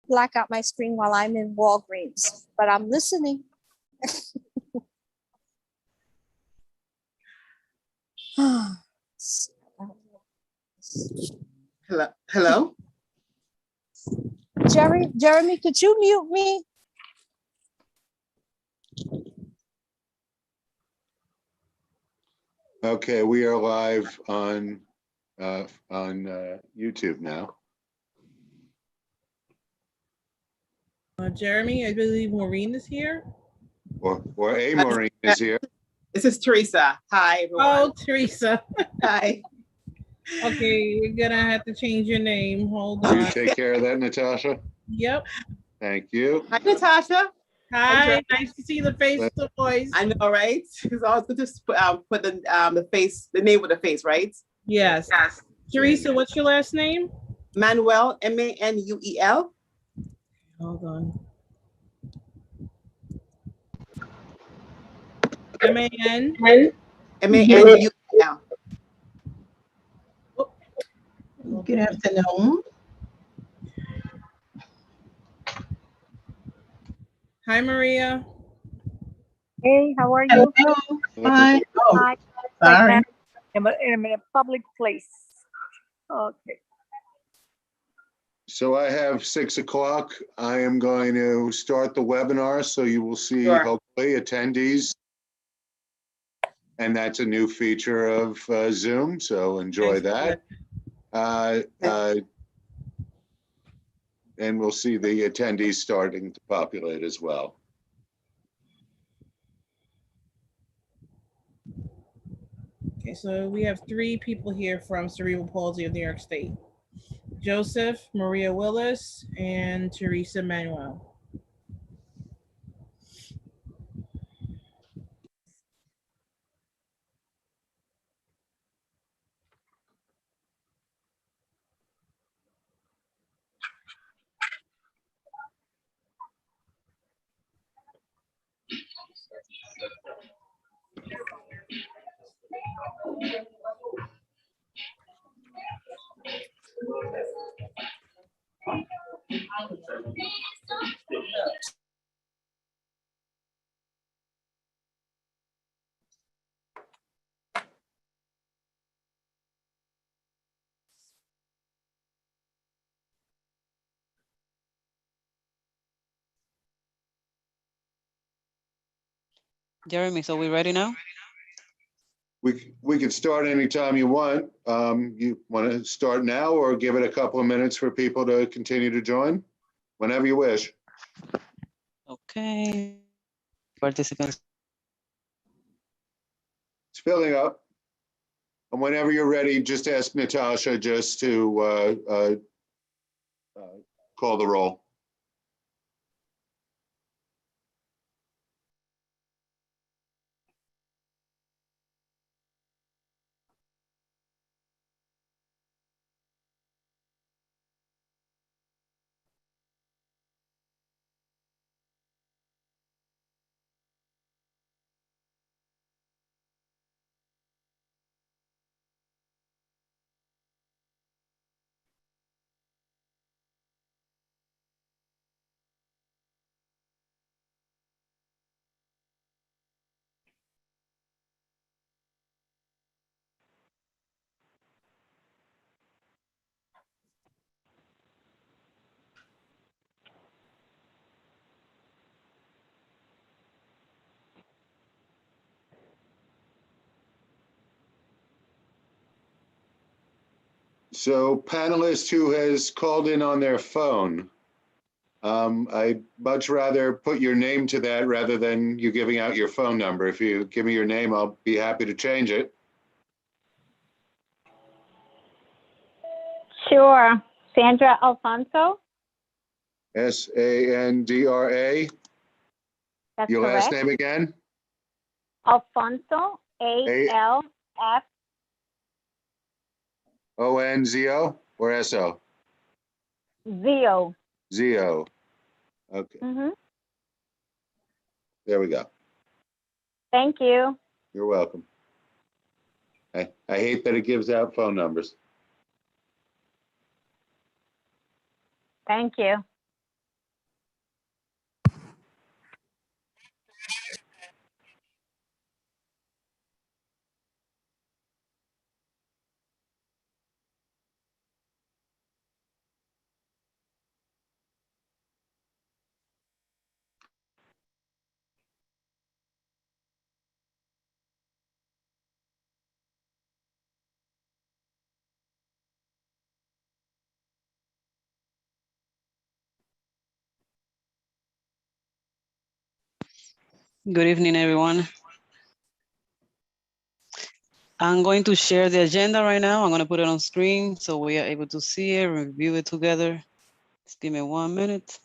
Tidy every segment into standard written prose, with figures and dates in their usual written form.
black out my screen while I'm in Walgreens, but I'm listening. Hello. Jeremy, could you mute me? Okay, we are live on YouTube now. Jeremy, I believe Maureen is here. Or a Maureen is here. This is Teresa. Hi, everyone. Oh, Teresa. Hi. Okay, you're gonna have to change your name. Hold Will you on. take care of that, Natasha? Yep. Thank you. Hi, Natasha. Hi, nice to see the face, the voice. I know, right? It's always good to put the face, the name with the face, right? Yes. Teresa, what's your last name? Manuel, Manuel. Hold on. M-A-N? Manuel. Good afternoon. Hi, Maria. Hey, how are you? Hello. Hi. Oh, Hi. sorry. I'm in a public place. Okay. So I have 6 o'clock. I am going to start the webinar, so you will see Sure. hopefully attendees. And that's a new feature of Zoom, so enjoy that. And we'll see the attendees starting to populate as well. Okay, so we have 3 people here from Cerebral Palsy of New York State. Joseph, Maria Willis, and Teresa Manuel. Jeremy, so we ready now? We can start anytime you want. You want to start now or give it a couple of minutes for people to continue to join? Whenever you wish. Okay. Participants. It's filling up. And whenever you're ready, just ask Natasha just to call the roll. So panelist who has called in on their phone, I'd much rather put your name to that rather than you giving out your phone number. If you give me your name, I'll be happy to change it. Sure. Sandra Alfonso. Sandra. That's Your correct. last name again? Alfonso. ALF. ONZO or SO? Zio. ZO. Okay, Mm-hmm. there we go. Thank you. You're welcome. I hate that it gives out phone numbers. Thank you. Good evening, everyone. I'm going to share the agenda right now. I'm going to put it on screen so we are able to see it, review it together. Just give me 1 minute.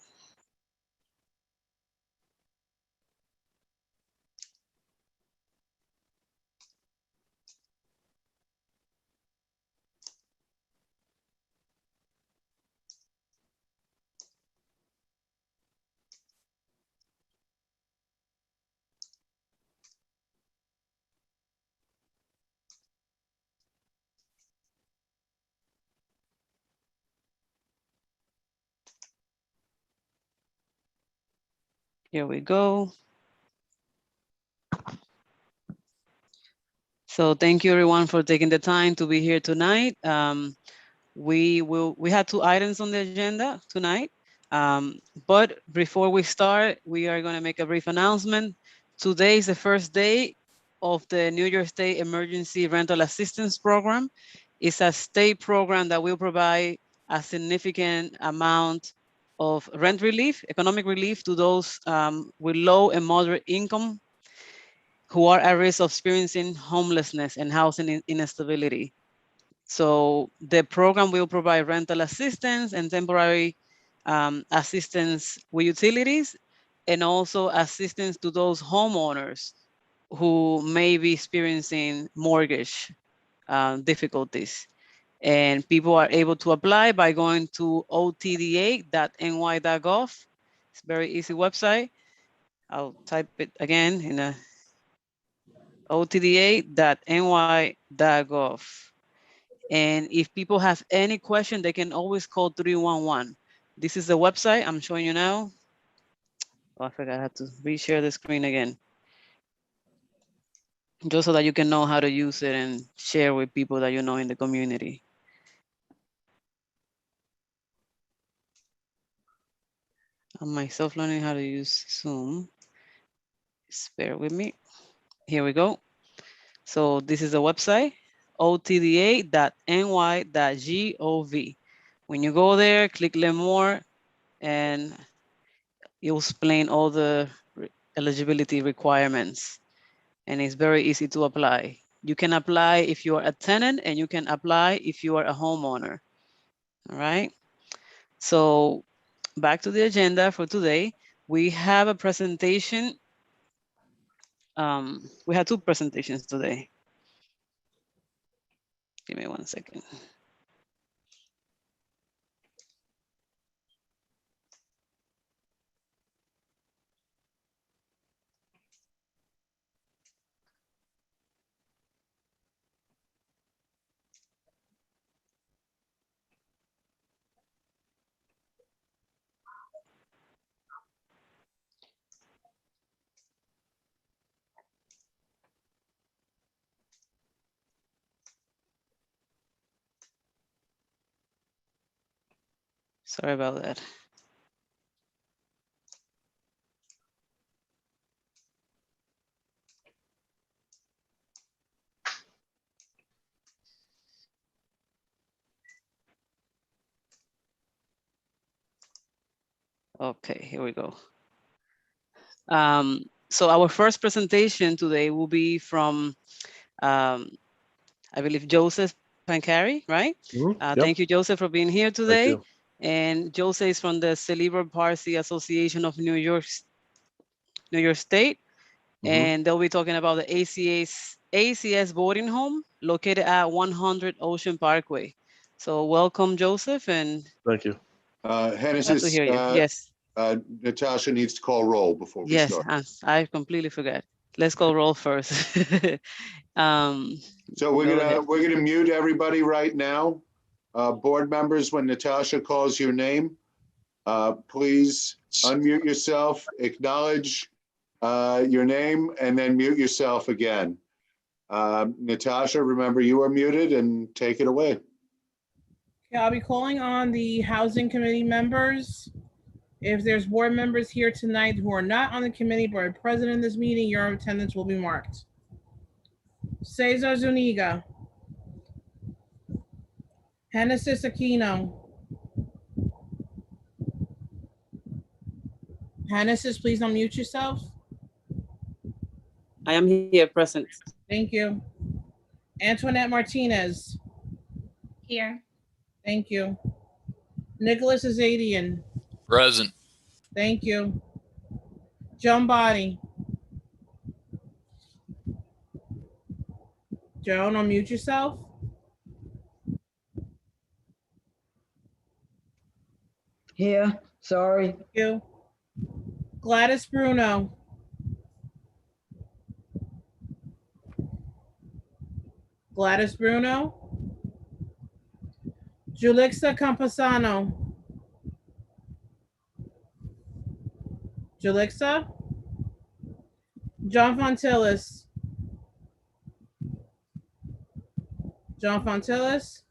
Here we go. So thank you everyone for taking the time to be here tonight. We had 2 items on the agenda tonight. But before we start, we are going to make a brief announcement. Today is the first day of the New York State Emergency Rental Assistance Program. It's a state program that will provide a significant amount of rent relief, economic relief to those with low and moderate income who are at risk of experiencing homelessness and housing instability. So the program will provide rental assistance and temporary assistance with utilities, and also assistance to those homeowners who may be experiencing mortgage difficulties. And people are able to apply by going to otda.ny.gov. It's a very easy website. I'll type it again in a otda.ny.gov. And if people have any question, they can always call 311. This is the website I'm showing you now. Oh, I forgot I had to reshare the screen again. Just so that you can know how to use it and share with people that you know in the community. I'm myself learning how to use Zoom. Just bear with me. Here we go. So this is the website, otda.ny.gov. When you go there, click learn more, and you'll explain all the eligibility requirements. And it's very easy to apply. You can apply if you are a tenant, and you can apply if you are a homeowner. All right. So back to the agenda for today. We have a presentation. We had 2 presentations today. Give me 1 second. Sorry about that. Okay, here we go. So our first presentation today will be from, I believe, Joseph Pancari, right? Yep. Thank you, Joseph, for being here Thank today. you. And Joseph is from the Cerebral Palsy Association of New York State. And they'll be talking about the ACS boarding home located at 100 Ocean Parkway. So welcome, Joseph, and Thank you. glad to Hennessy's, hear you. Yes. Natasha needs to call roll before we Yes, start. I completely forgot. Let's go roll first. So we're Go ahead. gonna mute everybody right now. Board members, when Natasha calls your name, please unmute yourself, acknowledge your name, and then mute yourself again. Natasha, remember you are muted, and take it away. Okay, I'll be calling on the housing committee members. If there's board members here tonight who are not on the committee but are present in this meeting, your attendance will be marked. Cesar Zuniga. Genesis Aquino. Genesis, please unmute yourself. I am here, present. Thank you. Antoinette Martinez. Here. Thank you. Nicholas Azadian. Present. Thank you. Joan Body. Joan, unmute yourself. Here, sorry. Thank you. Gladys Bruno. Gladys Bruno. Julixa Campasano. Julixa. John Fontillis. John Fontillis.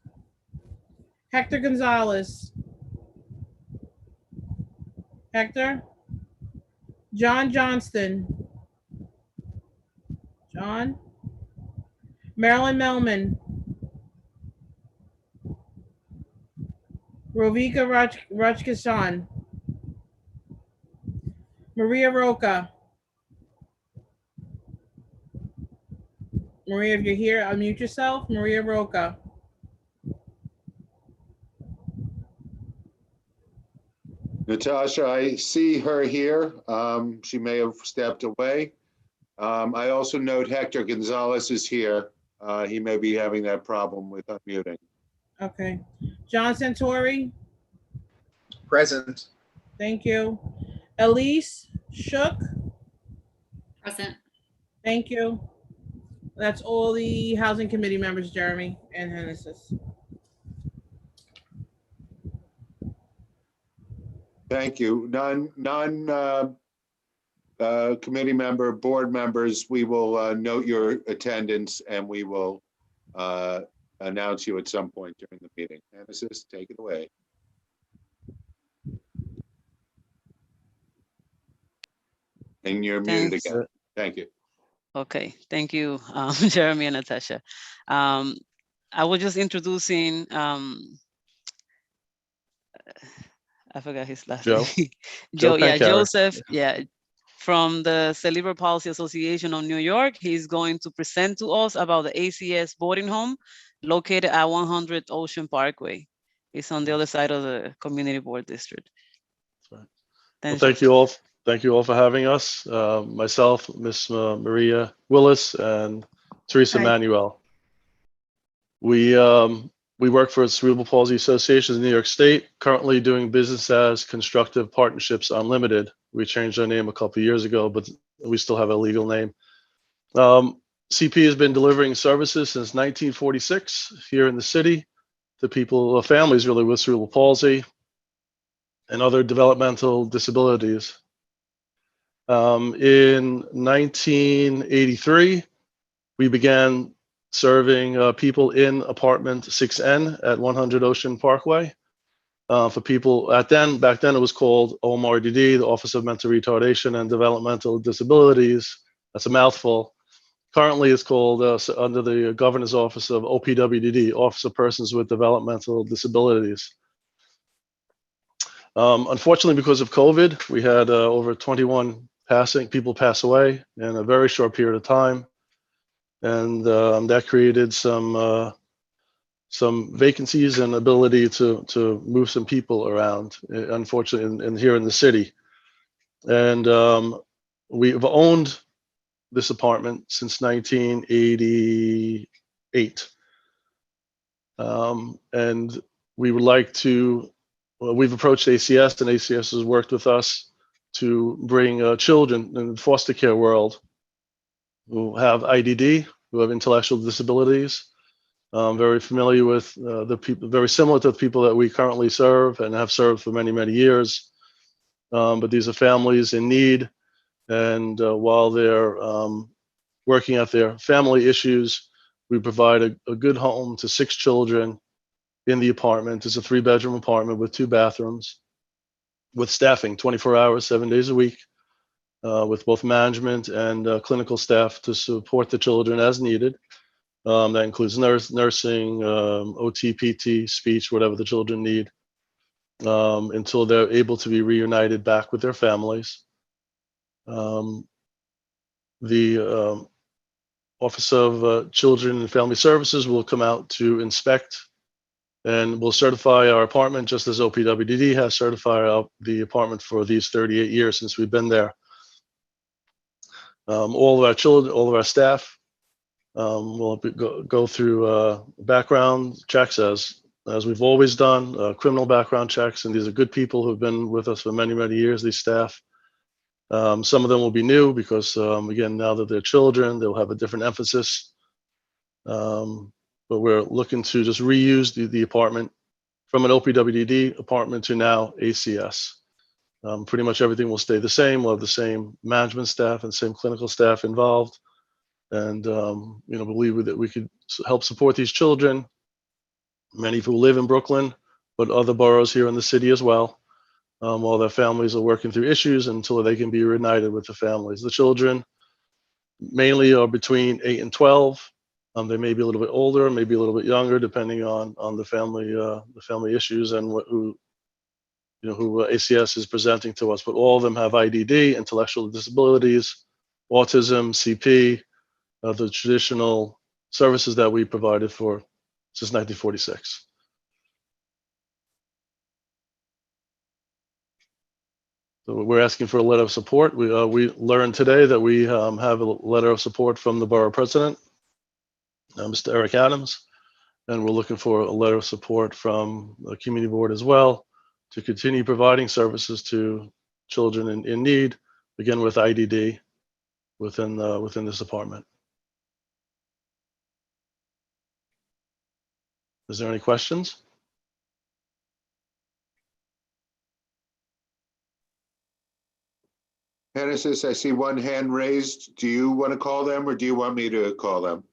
Hector Gonzalez. Hector. John Johnston. John. Marilyn Melman. Rovika Rajkishan. Maria Roca. Maria, if you're here, unmute yourself. Maria Roca. Natasha, I see her here. She may have stepped away. I also note Hector Gonzalez is here. He may be having that problem with unmuting. Okay. John Santori. Present. Thank you. Elise Shook. Present. Thank you. That's all the housing committee members, Jeremy and Hennessy's. Thank you. Committee member, board members, we will note your attendance and we will announce you at some point during the meeting. Hennessy's, take it away. And you're muted Thanks. again. Thank you. Okay, thank you, Jeremy and Natasha. I was just introducing, I forgot his last Joe. name. Joe, yeah, Pancari. Joseph, yeah, from the Cerebral Palsy Association of New York. He's going to present to us about the ACS boarding home located at 100 Ocean Parkway. It's on the other side of the community board district. Well, Thanks, thank you all. Thank you all for having us. Myself, Miss Maria Willis, and Teresa Hi. Manuel. We work for Cerebral Palsy Association in New York State, currently doing business as Constructive Partnerships Unlimited. We changed our name a couple of years ago, but we still have a legal name. CP has been delivering services since 1946 here in the city to people, families really with cerebral palsy and other developmental disabilities. In 1983, we began serving people in apartment 6N at 100 Ocean Parkway. For people back then it was called OMRDD, the Office of Mental Retardation and Developmental Disabilities. That's a mouthful. Currently, it's called under the Governor's Office of OPWDD, Office of Persons with Developmental Disabilities. Unfortunately, because of COVID, we had over 21 people pass away in a very short period of time, and that created some vacancies and ability to move some people around, unfortunately, here in the city. And we've owned this apartment since 1988, and we would like to. We've approached ACS, and ACS has worked with us to bring children in the foster care world who have IDD, who have intellectual disabilities. Very familiar with the people, very similar to the people that we currently serve and have served for many, many years. But these are families in need, and while they're working at their family issues, we provide a good home to 6 children in the apartment. It's a 3-bedroom apartment with 2 bathrooms, with staffing 24 hours, 7 days a week, with both management and clinical staff to support the children as needed. That includes nursing, OT, PT, speech, whatever the children need, until they're able to be reunited back with their families. the Office of Children and Family Services will come out to inspect and will certify our apartment just as OPWDD has certified the apartment for these 38 years since we've been there. All of our children, all of our staff will go through background checks as we've always done, criminal background checks, and these are good people who've been with us for many, many years, these staff. Some of them will be new because, again, now that they're children, they'll have a different emphasis. But we're looking to just reuse the apartment from an OPWDD apartment to now ACS. Pretty much everything will stay the same. We'll have the same management staff and same clinical staff involved. And, believe that we could help support these children, many who live in Brooklyn, but other boroughs here in the city as well, while their families are working through issues until they can be reunited with the families. The children mainly are between 8 and 12. They may be a little bit older, maybe a little bit younger, depending on the family issues and who ACS is presenting to us. But all of them have IDD, intellectual disabilities, autism, CP, the traditional services that we provided for since 1946. So we're asking for a letter of support. We learned today that we have a letter of support from the borough president, Mr. Eric Adams, and we're looking for a letter of support from the community board as well to continue providing services to children in need, again with IDD within this department. Is there any questions? Genesis, I see one hand raised. Do you want to call them or do you want me to call them?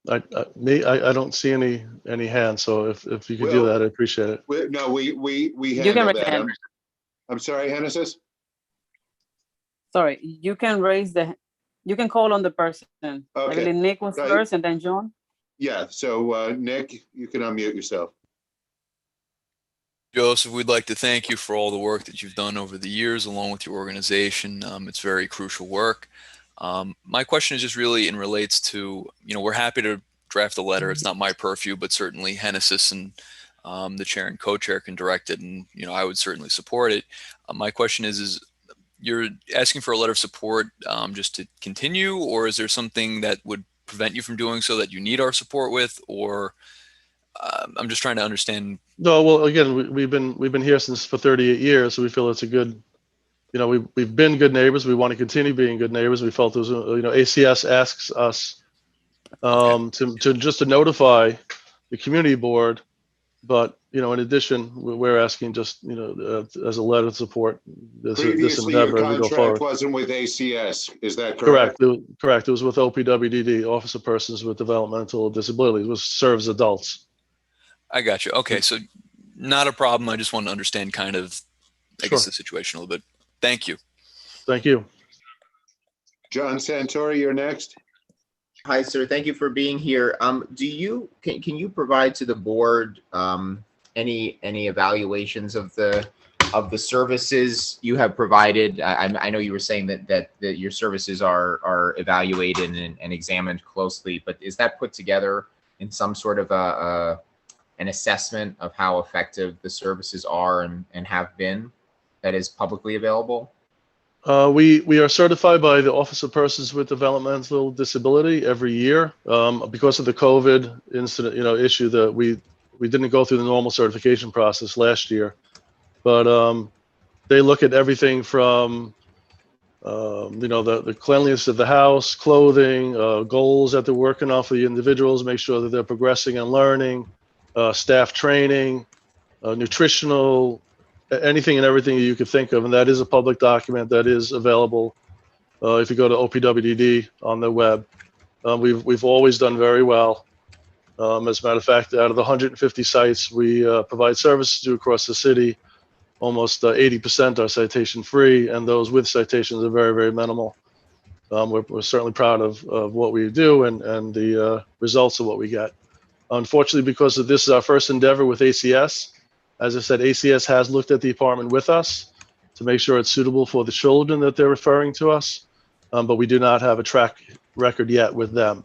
I don't see any hands, so if you could do that, I appreciate it. We You can handle raise that. hand. I'm sorry, Genesis? Sorry, you can call on the person. I Okay. believe Nick was first and then John. Yeah, so Nick, you can unmute yourself. Joseph, we'd like to thank you for all the work that you've done over the years along with your organization. It's very crucial work. My question is just really in relates to, we're happy to draft a letter. It's not my purview, but certainly Genesis and the chair and co-chair can direct it, and I would certainly support it. My question is you're asking for a letter of support just to continue, or is there something that would prevent you from doing so that you need our support with, or I'm just trying to understand. No, well, again, we've been here for 38 years, so we feel it's a good, we've been good neighbors. We want to continue being good neighbors. We felt it was, ACS asks us to notify the community board, but in addition, we're asking just as a letter of support this Previously, endeavor your as we go contract forward. wasn't with ACS, is that correct? Correct. It was with OPWDD, Office of Persons with Developmental Disabilities, which serves adults. I got you. Okay, so not a problem. I just want to understand kind of, I guess, the situation a little bit. Thank you. Thank you. John Santori, you're next. Hi, sir. Thank you for being here. Can you provide to the board any evaluations of the services you have provided? I know you were saying that your services are evaluated and examined closely, but is that put together in some sort of an assessment of how effective the services are and have been that is publicly available? We are certified by the Office of Persons with Developmental Disability every year. Because of the COVID incident, issue, that we didn't go through the normal certification process last year, but they look at everything from the cleanliness of the house, clothing, goals that they're working on for the individuals, make sure that they're progressing and learning, staff training, nutritional, anything and everything you could think of. And that is a public document that is available if you go to OPWDD on the web. We've always done very well. As a matter of fact, out of the 150 sites we provide services to across the city, almost 80% are citation free, and those with citations are very, very minimal. We're certainly proud of what we do and the results of what we get. Unfortunately, because of this is our first endeavor with ACS, as I said, ACS has looked at the apartment with us to make sure it's suitable for the children that they're referring to us. But we do not have a track record yet with them.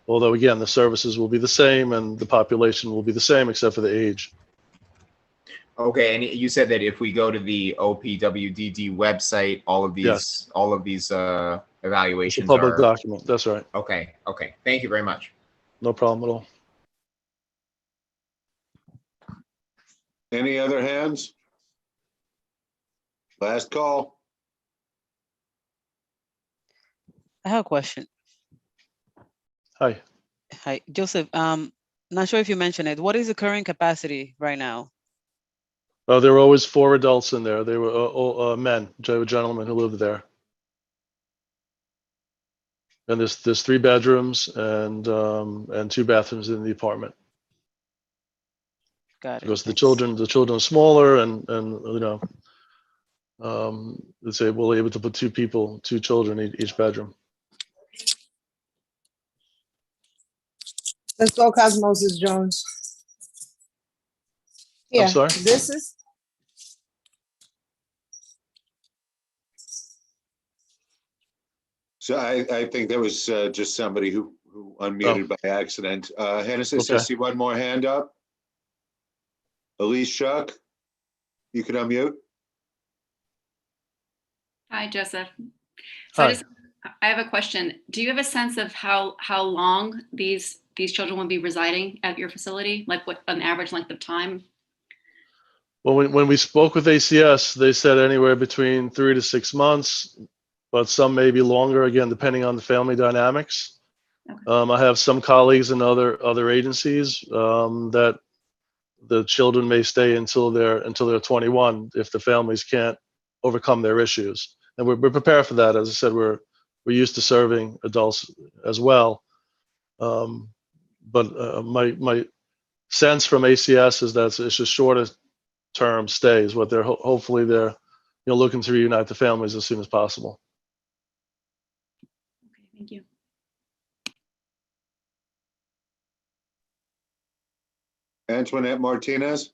Although again, the services will be the same and the population will be the same except for the age. Okay, and you said that if we go to the OPWDD website, all of these Yes. evaluations It's a public are document. That's right. okay. Okay, thank you very much. No problem at all. Any other hands? Last call. I have a question. Hi. Hi, Joseph. Not sure if you mentioned it. What is the current capacity right now? There were always 4 adults in there. They were all men, gentlemen who lived there. And there's 3 bedrooms and 2 bathrooms in the apartment. Got it. Because the Thanks. children are smaller and you know, let's say we're able to put 2 children in each bedroom. Let's go, Cosmosis Jones. I'm sorry? This is. So I think that was just somebody who unmuted by accident. Hennessis, I Okay. see one more hand up. Elise Shuck, you can unmute. Hi, Joseph. Hi. I have a question. Do you have a sense of how long these children will be residing at your facility? Like what an average length of time? Well, when we spoke with ACS, they said anywhere between 3 to 6 months, but some may be longer, again, depending on the family dynamics. Okay. I have some colleagues in other agencies that the children may stay until they're 21 if the families can't overcome their issues. And we're prepared for that. As I said, we're used to serving adults as well. But my sense from ACS is that it's just shorter term stays. What they're hopefully they're looking to reunite the families as soon as possible. Okay, thank you. Antoinette Martinez.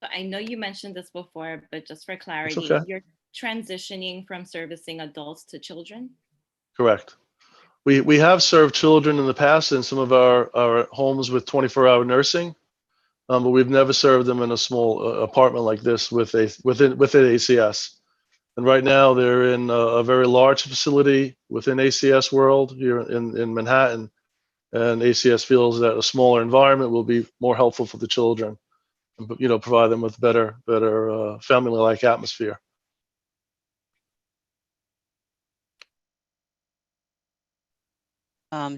I know you mentioned this before, but just for clarity, okay. you're transitioning from servicing adults to children? Correct. We have served children in the past in some of our homes with 24-hour nursing, but we've never served them in a small apartment like this within ACS. And right now they're in a very large facility within ACS World here in Manhattan, and ACS feels that a smaller environment will be more helpful for the children, and, provide them with better family-like atmosphere.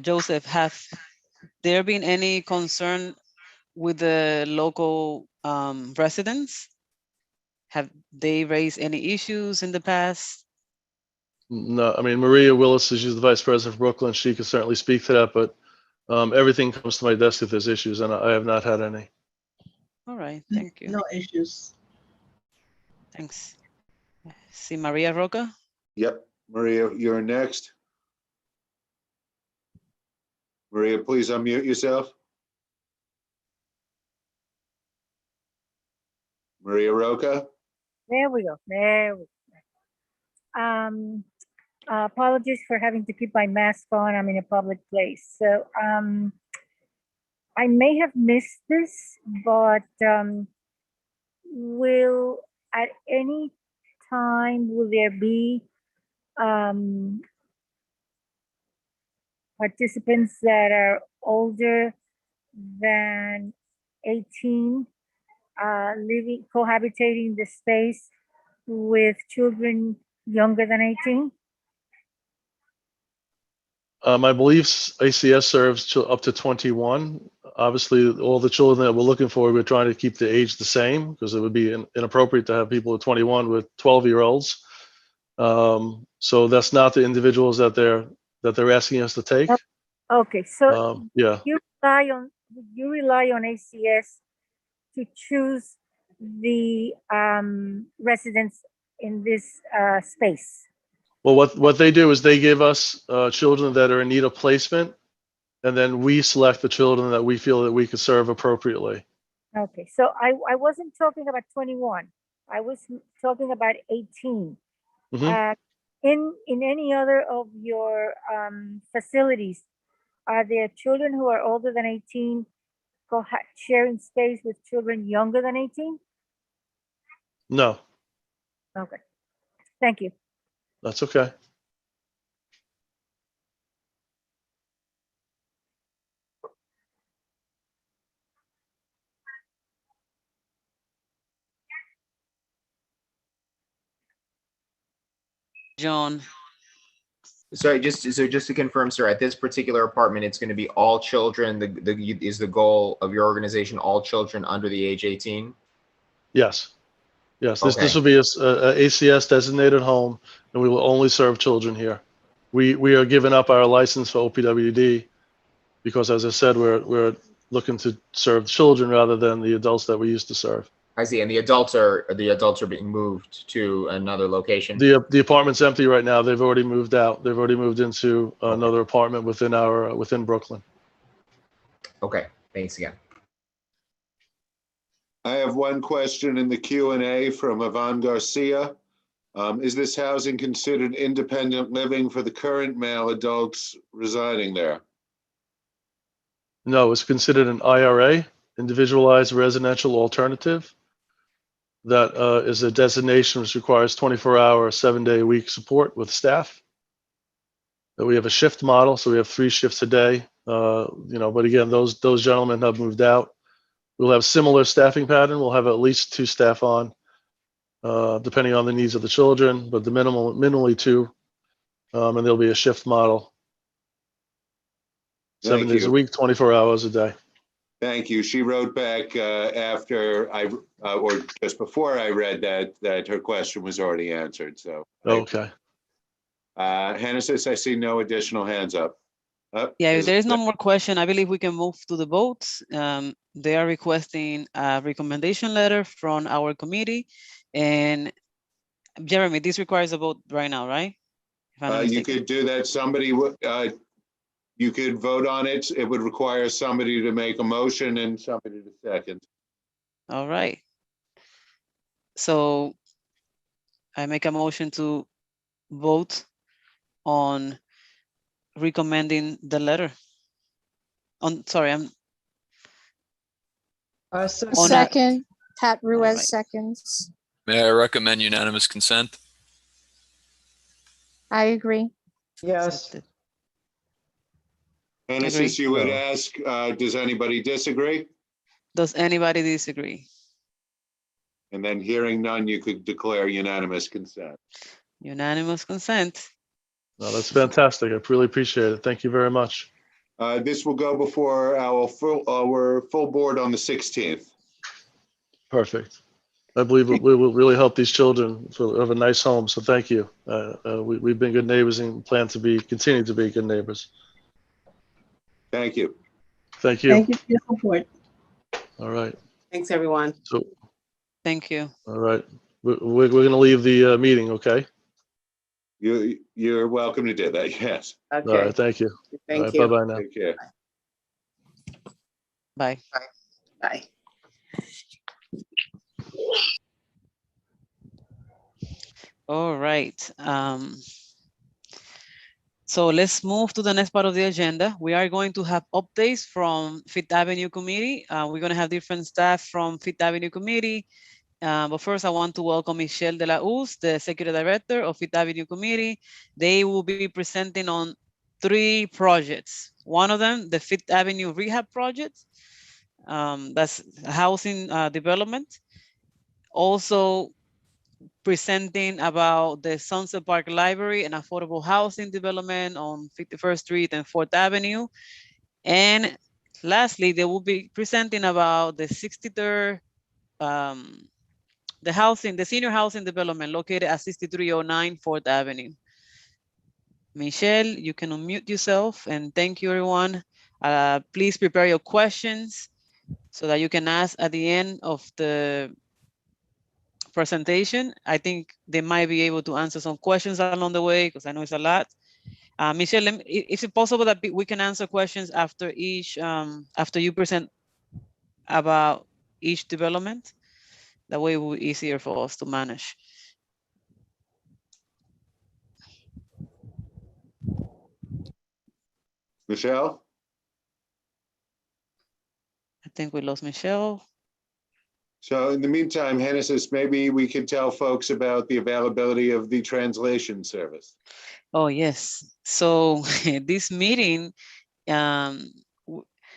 Joseph, have there been any concern with the local residents? Have they raised any issues in the past? No, I mean, Maria Willis, she's the vice president of Brooklyn. She can certainly speak to that, but everything comes to my desk if there's issues, and I have not had any. All right, thank you. No issues. Thanks. See Maria Roca? Yep, Maria, you're next. Maria, please unmute yourself. Maria Roca. There we go. Apologies for having to keep my mask on. I'm in a public place. So I may have missed this, but will at any time will there be participants that are older than 18 cohabitating the space with children younger than 18? I believe ACS serves up to 21. Obviously, all the children that we're looking for, we're trying to keep the age the same because it would be inappropriate to have people at 21 with 12-year-olds. So that's not the individuals that they're asking us to take. Okay, so yeah. you rely on ACS to choose the residents in this space. Well, what they do is they give us children that are in need of placement, and then we select the children that we feel that we could serve appropriately. Okay, so I wasn't talking about 21. I was talking about 18. Mhm. In any other of your facilities, are there children who are older than 18 sharing space with children younger than 18? No, Okay, thank you. that's okay. John, Sorry, just to confirm, sir, at this particular apartment, it's going to be all children. Is the goal of your organization all children under the age 18? Yes. Yes, this Okay. will be a ACS designated home, and we will only serve children here. We are giving up our license for OPWD because, as I said, we're looking to serve children rather than the adults that we used to serve. I see. And the adults are being moved to another location. The apartment's empty right now. They've already moved out. They've already moved into another apartment within Brooklyn. Okay. Thanks again. I have one question in the Q&A from Yvonne Garcia. Is this housing considered independent living for the current male adults residing there? No, it's considered an IRA, individualized residential alternative. That is a designation which requires 24-hour, 7-day-a-week support with staff. We have a shift model, so we have 3 shifts a day. But again, those gentlemen have moved out. We'll have similar staffing pattern. We'll have at least 2 staff on, depending on the needs of the children, but minimally 2, and there'll be a shift model. 7 days a week, 24 hours a day. Thank you. She wrote back after or just before I read that her question was already answered. So okay. Hannah says, I see no additional hands up. Yeah, if there is no more question, I believe we can move to the votes. They are requesting a recommendation letter from our committee. And Jeremy, this requires a vote right now, right? If I'm not You mistaken. could do that. Somebody, you could vote on it. It would require somebody to make a motion and somebody to second. All right. So I make a motion to vote on recommending the letter. Sorry, I'm A second, Pat Ruiz seconds. May I recommend unanimous consent? I agree. Yes. And since you would ask, does anybody disagree? Does anybody disagree? And then hearing none, you could declare unanimous consent. Unanimous consent. No, that's fantastic. I really appreciate it. Thank you very much. This will go before our full board on the 16th. Perfect. I believe we will really help these children to have a nice home. So thank you. We've been good neighbors and plan to continue to be good neighbors. Thank you. Thank you. Thank you for your support. All right. Thanks, everyone. So, thank you. All right. We're going to leave the meeting, okay? You're welcome to do that, yes. Okay. All right, thank you. Thank you. Bye-bye now. Take care. Bye. Bye. All right. So let's move to the next part of the agenda. We are going to have updates from Fifth Avenue Committee. We're going to have different staff from Fifth Avenue Committee. But first, I want to welcome Michelle de la Uz, the Executive Director of Fifth Avenue Committee. They will be presenting on 3 projects. One of them, the Fifth Avenue Rehab Project. That's housing development. Also presenting about the Sunset Park Library and affordable housing development on 51st Street and 4th Avenue. And lastly, they will be presenting about the 63rd, the senior housing development located at 6309 4th Avenue. Michelle, you can unmute yourself, and thank you, everyone. Please prepare your questions so that you can ask at the end of the presentation. I think they might be able to answer some questions along the way because I know it's a lot. Michelle, is it possible that we can answer questions after each, after you present about each development? That way it will be easier for us to manage. Michelle? I think we lost Michelle. So in the meantime, Hannah says maybe we could tell folks about the availability of the translation service. Oh, yes. So this meeting,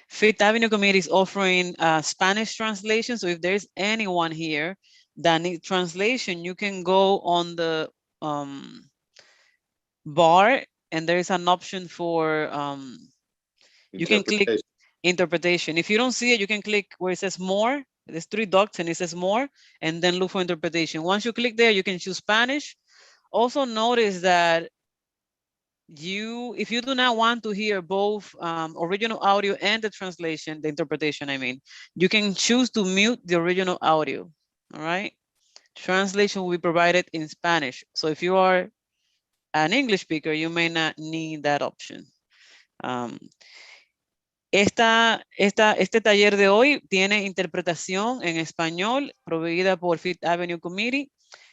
Fifth Avenue Committee is offering Spanish translation. So if there's anyone here that needs translation, you can go on the bar and there is an option for, you can click interpretation. If you don't see it, you can click where it says more. There's 3 dots and it says more, and then look for interpretation. Once you click there, you can choose Spanish. Also notice that if you do not want to hear both original audio and the translation, the interpretation, I mean, you can choose to mute the original audio, all right? Translation will be provided in Spanish. So if you are an English speaker, you may not need that option. Este taller de hoy tiene interpretación en español proveída por Fifth Avenue Committee.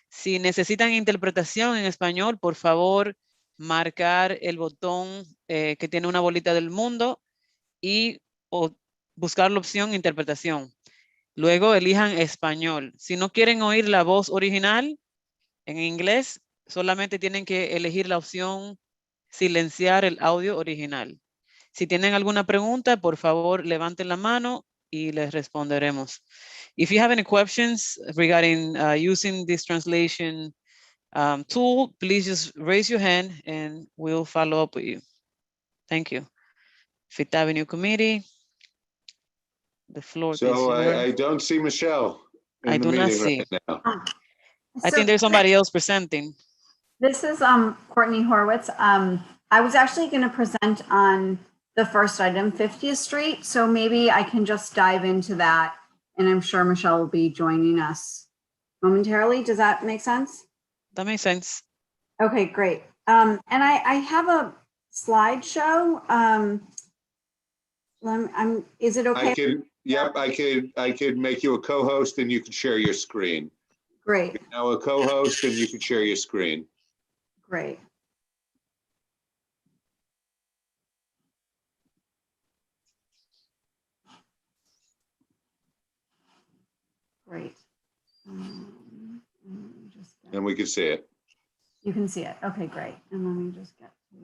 Si necesitan interpretación en español, por favor, marcar el botón que tiene una bolita del mundo y buscar la opción interpretación. Luego elijan español. Si no quieren oír la voz original en inglés, solamente tienen que elegir la opción silenciar el audio original. Si tienen alguna pregunta, por favor, levanten la mano y les responderemos. If you have any questions regarding using this translation tool, please just raise your hand and we'll follow up with you. Thank you. Fifth Avenue Committee, the floor is So yours. I don't see Michelle I in the do not meeting see. right now. I think there's somebody else presenting. This is Courtney Horwitz. I was actually going to present on the first item, 50th Street. So maybe I can just dive into that, and I'm sure Michelle will be joining us momentarily. Does that make sense? That makes sense. Okay, great. And I have a slideshow. Is it okay? I could make you a co-host and you could share your screen. Great. You're now a co-host and you can share your screen. Great. Great. And we can see it. You can see it. Okay, great. And let me just get to.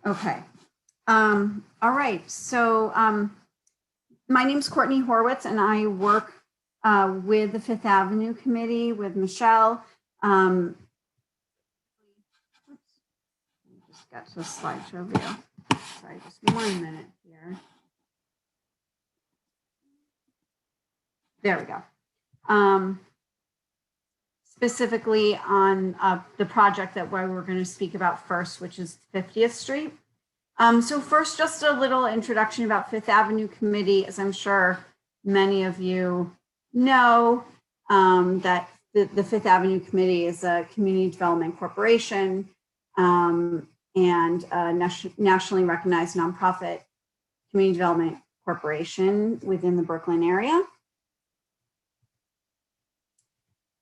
Okay. All right. So my name's Courtney Horwitz, and I work with the Fifth Avenue Committee with Michelle. Just got to the slideshow view. Sorry, just 1 minute here. There we go. Specifically on the project that we're going to speak about first, which is 50th Street. So first, just a little introduction about Fifth Avenue Committee. As I'm sure many of you know, that the Fifth Avenue Committee is a community development corporation and a nationally recognized nonprofit community development corporation within the Brooklyn area.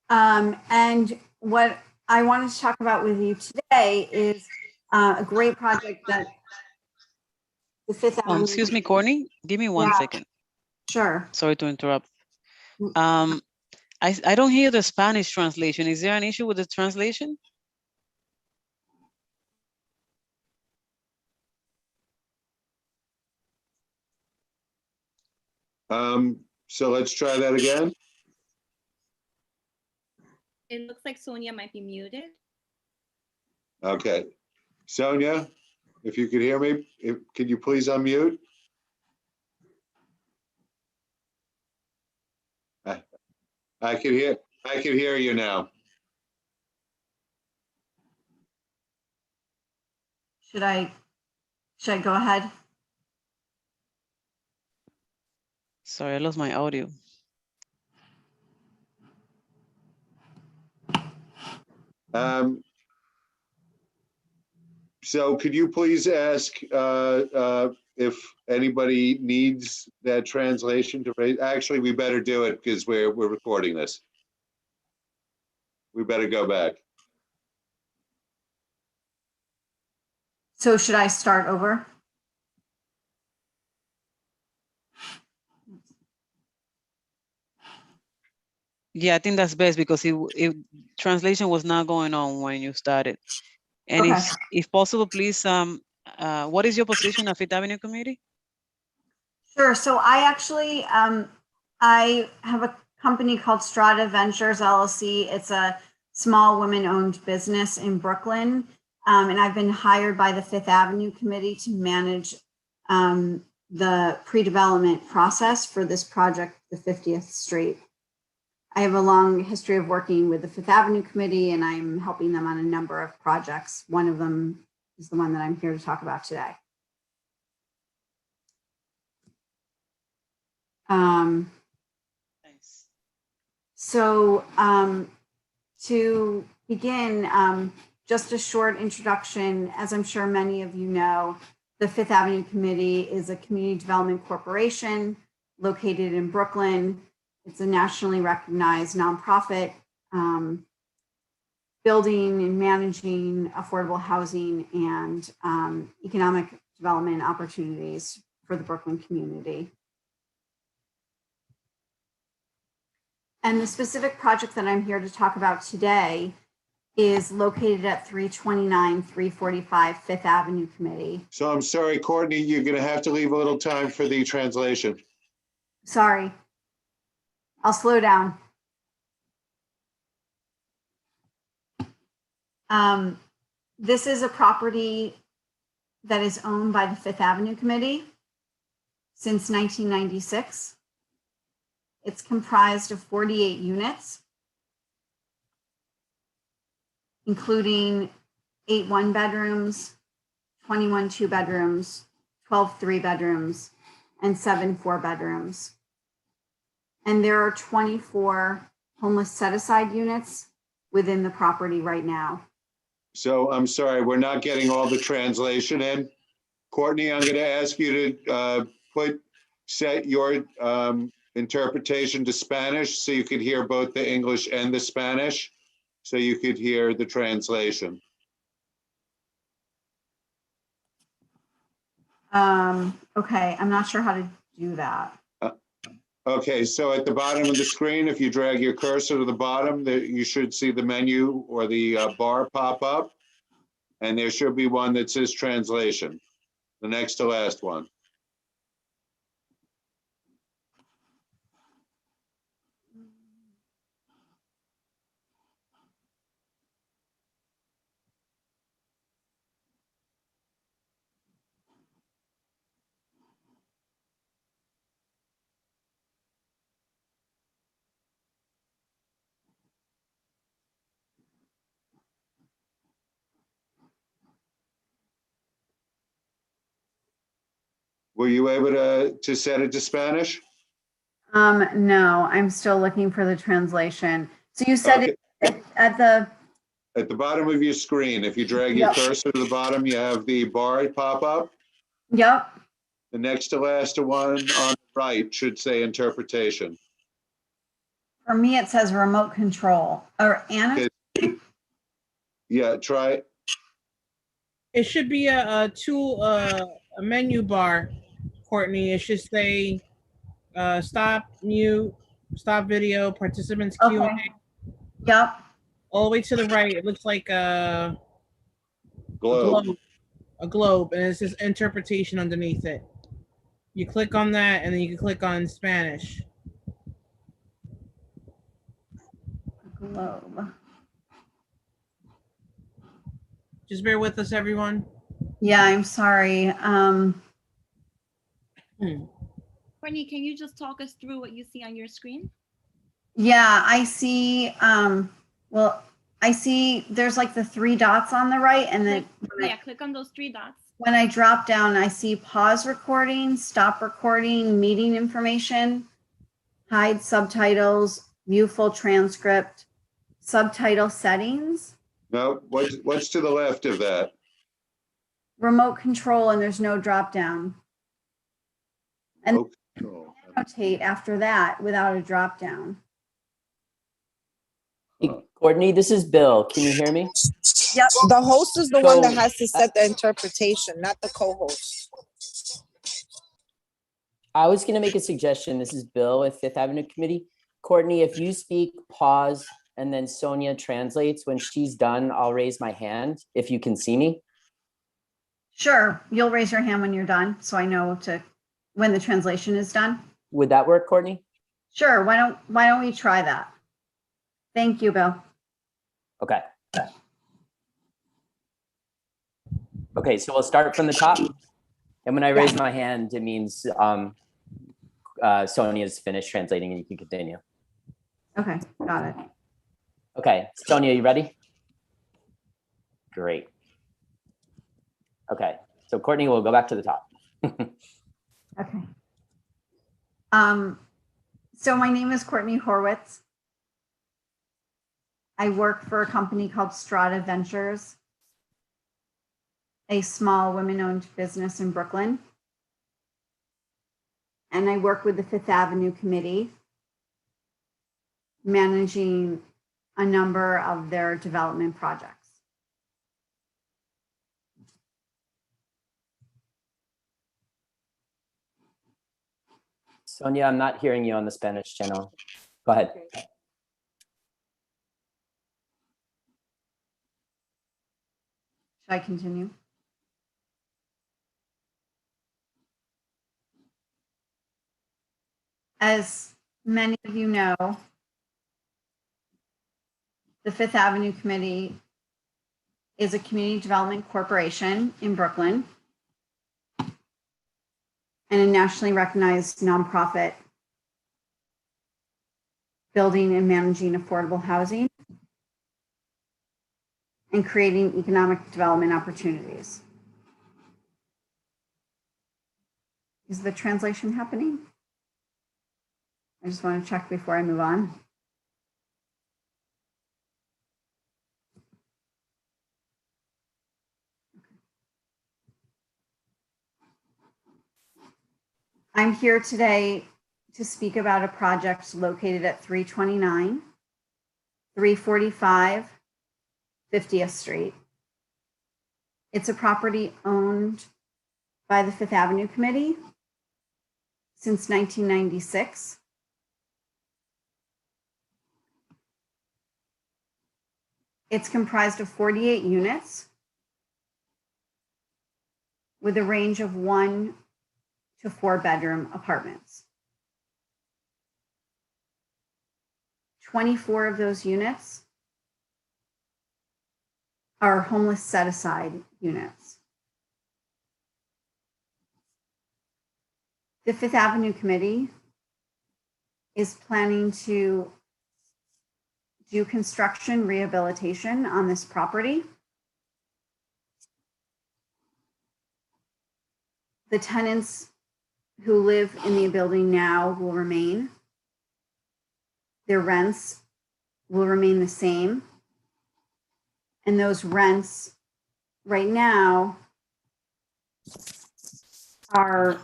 And what I wanted to talk about with you today is a great project that the Fifth Avenue. Excuse me, Courtney, give me one second. Sure. Sorry to interrupt. I don't hear the Spanish translation. Is there an issue with the translation? So let's try that again. It looks like Sonia might be muted. Okay. Sonia, if you could hear me, could you please unmute? I could hear you now. Should I go ahead? Sorry, I lost my audio. So could you please ask if anybody needs that translation to raise? Actually, we better do it because we're recording this. We better go back. So should I start over? Yeah, I think that's best because translation was not going on when you started. And Okay. if possible, please, what is your position at Fifth Avenue Committee? Sure. So I actually, I have a company called Strata Ventures LLC. It's a small women-owned business in Brooklyn. And I've been hired by the Fifth Avenue Committee to manage the pre-development process for this project, the 50th Street. I have a long history of working with the Fifth Avenue Committee, and I'm helping them on a number of projects. One of them is the one that I'm here to talk about today. Thanks. So to begin, just a short introduction. As I'm sure many of you know, the Fifth Avenue Committee is a community development corporation located in Brooklyn. It's a nationally recognized nonprofit building and managing affordable housing and economic development opportunities for the Brooklyn community. And the specific project that I'm here to talk about today is located at 329, 345 Fifth Avenue Committee. So I'm sorry, Courtney, you're going to have to leave a little time for the translation. Sorry, I'll slow down. This is a property that is owned by the Fifth Avenue Committee since 1996. It's comprised of 48 units, including 8 one-bedrooms, 21 two-bedrooms, 12 three-bedrooms, and 7 four-bedrooms. And there are 24 homeless set-aside units within the property right now. So I'm sorry, we're not getting all the translation in. Courtney, I'm going to ask you to set your interpretation to Spanish so you could hear both the English and the Spanish, so you could hear the translation. Okay, I'm not sure how to do that. Okay, so at the bottom of the screen, if you drag your cursor to the bottom, you should see the menu or the bar pop up, and there should be one that says translation, the next to last one. Were you able to set it to Spanish? No, I'm still looking for the translation. So you said Okay. it at the bottom of your screen, if you drag your Yep. cursor to the bottom, you have the bar pop up. Yep. The next to last one on the right should say interpretation. For me, it says remote control. Or Anna? Yeah, try it. It should be a menu bar, Courtney. It should say stop, mute, stop video, participants Q&A. Okay. Yep. All the way to the right, it looks like a Globe. A globe, and it says interpretation underneath it. You click on that, and then you can click on Spanish. Globe. Just bear with us, everyone. Yeah, I'm sorry. Courtney, can you just talk us through what you see on your screen? Yeah, I see. Well, I see there's like the 3 dots on the right, and then Click on those 3 dots. when I drop down, I see pause recording, stop recording, meeting information, hide subtitles, view full transcript, subtitle settings, No, what's to the left of that? Remote control, and there's no drop down. And Remote control. rotate after that without a drop down. Hey, Courtney, this is Bill. Can you hear me? Yep, the host is the one that So, has to set the interpretation, not the co-host. I was going to make a suggestion. This is Bill with Fifth Avenue Committee. Courtney, if you speak, pause, and then Sonia translates. When she's done, I'll raise my hand if you can see me. Sure, you'll raise your hand when you're done, so I know when the translation is done. Would that work, Courtney? Sure, why don't we try that? Thank you, Bill. Okay. Okay, so we'll start from the top. And when I raise my hand, it means Sonia's finished translating and you can continue. Okay, got it. Okay, Sonia, you ready? Great. Okay, so Courtney, we'll go back to the top. Okay. So my name is Courtney Horwitz. I work for a company called Strata Ventures, a small women-owned business in Brooklyn. And I work with the Fifth Avenue Committee, managing a number of their development projects. Sonia, I'm not hearing you on the Spanish channel. Go ahead. Should I continue? As many of you know, the Fifth Avenue Committee is a community development corporation in Brooklyn and a nationally recognized nonprofit building and managing affordable housing and creating economic development opportunities. Is the translation happening? I just want to check before I move on. I'm here today to speak about a project located at 329, 345, 50th Street. It's a property owned by the Fifth Avenue Committee since 1996. It's comprised of 48 units with a range of 1 to 4 bedroom apartments. 24 of those units are homeless set-aside units. The Fifth Avenue Committee is planning to do construction rehabilitation on this property. The tenants who live in the building now will remain. Their rents will remain the same. And those rents right now are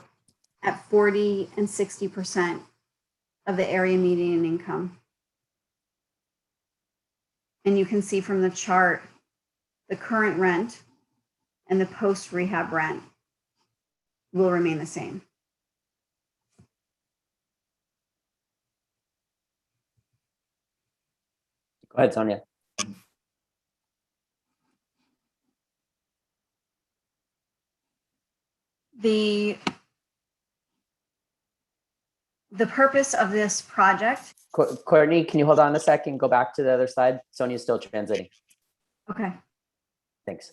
at 40 and 60% of the area median income. And you can see from the chart, the current rent and the post-rehab rent will remain the same. Go ahead, Sonia. The purpose of this project. Courtney, can you hold on a second? Go back to the other side. Sonia's still translating. Okay. Thanks.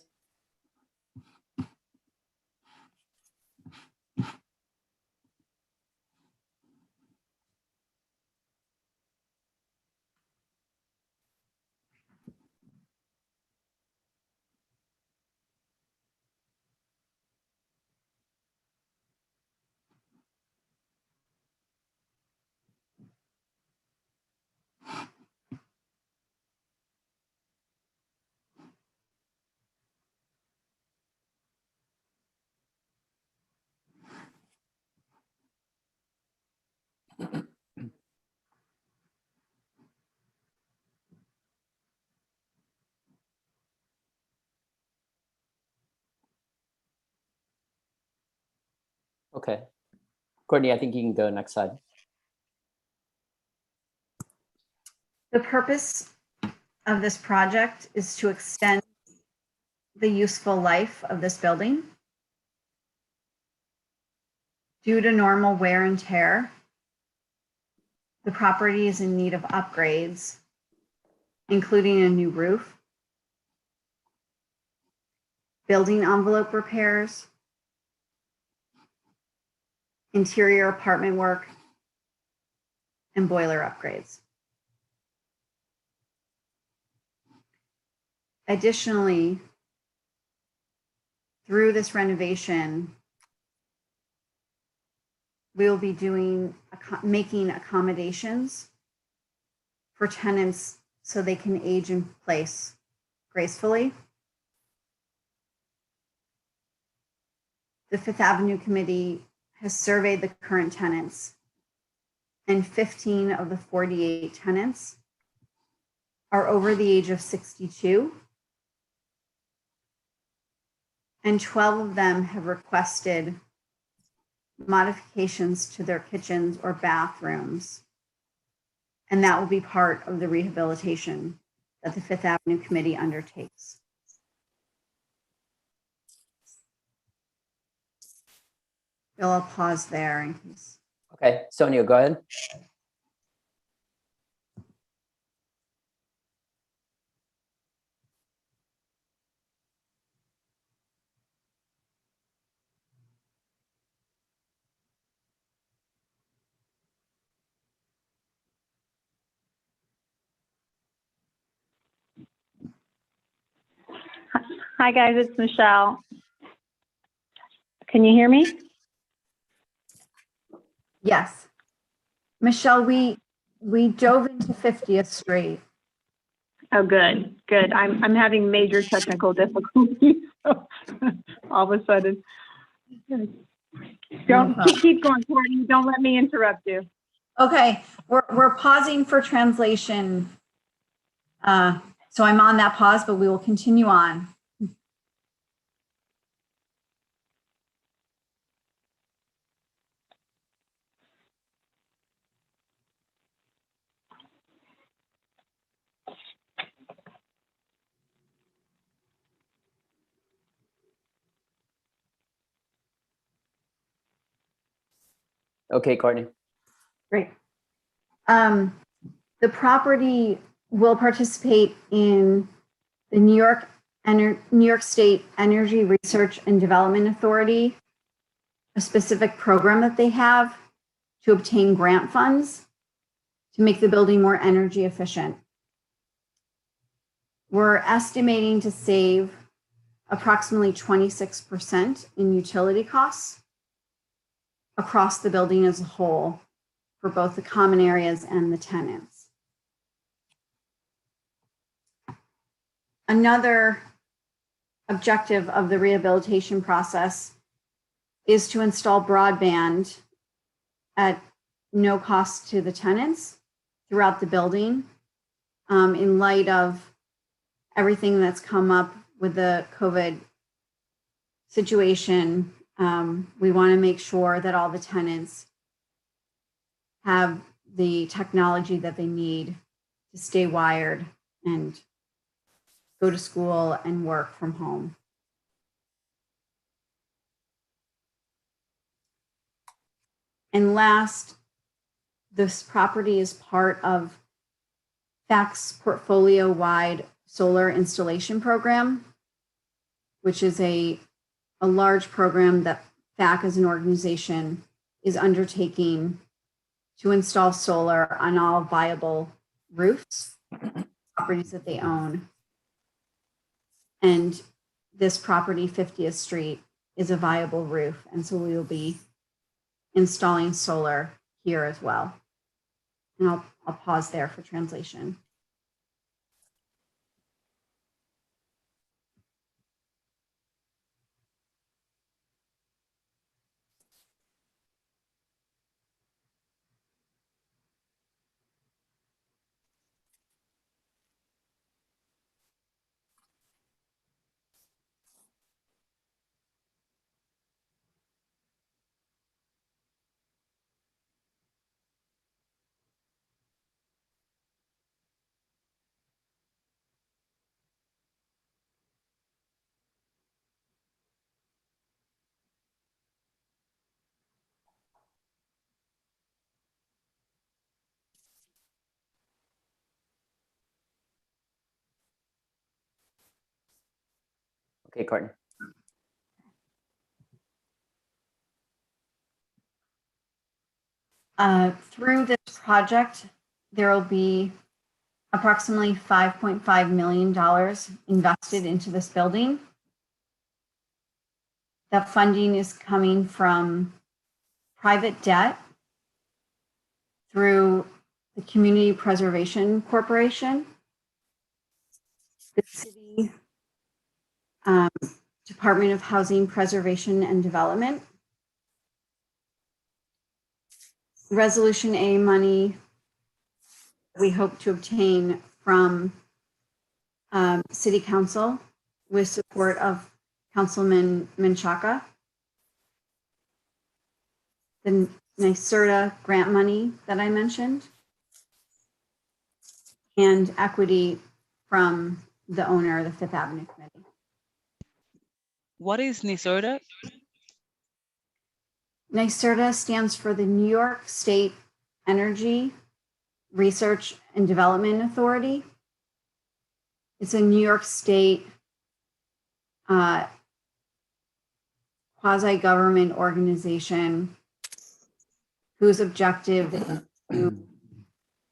Okay. Courtney, I think you can go next slide. The purpose of this project is to extend the useful life of this building. Due to normal wear and tear, the property is in need of upgrades, including a new roof, building envelope repairs, interior apartment work, and boiler upgrades. Additionally, through this renovation, we will be making accommodations for tenants so they can age in place gracefully. The Fifth Avenue Committee has surveyed the current tenants, and 15 of the 48 tenants are over the age of 62, and 12 of them have requested modifications to their kitchens or bathrooms, and that will be part of the rehabilitation that the Fifth Avenue Committee undertakes. Bill, I'll pause there in case. Okay, Sonia, go ahead. Hi, guys, it's Michelle. Can you hear me? Yes. Michelle, we dove into 50th Street. Oh, good, good. I'm having major technical difficulties. So all of a sudden, keep going, Courtney. Don't let me interrupt you. Okay, we're pausing for translation. So I'm on that pause, but we will continue on. Okay, Courtney. Great. The property will participate in the New York State Energy Research and Development Authority, a specific program that they have to obtain grant funds to make the building more energy efficient. We're estimating to save approximately 26% in utility costs across the building as a whole for both the common areas and the tenants. Another objective of the rehabilitation process is to install broadband at no cost to the tenants throughout the building. In light of everything that's come up with the COVID situation, we want to make sure that all the tenants have the technology that they need to stay wired and go to school and work from home. And last, this property is part of FACT's portfolio-wide solar installation program, which is a large program that FACT as an organization is undertaking to install solar on all viable roofs, properties that they own. And this property, 50th Street, is a viable roof. And so we will be installing solar here as well. And I'll pause there for translation. Okay, Courtney. Through this project, there will be approximately $5.5 million invested into this building. That funding is coming from private debt through the Community Preservation Corporation, the City Department of Housing Preservation and Development, Resolution A money we hope to obtain from City Council with support of Councilman Menchaca, the NYSERDA grant money that I mentioned, and equity from the owner of the Fifth Avenue Committee. What is NYSERDA? NYSERDA stands for the New York State Energy Research and Development Authority. It's a New York State quasi-government organization whose objective is to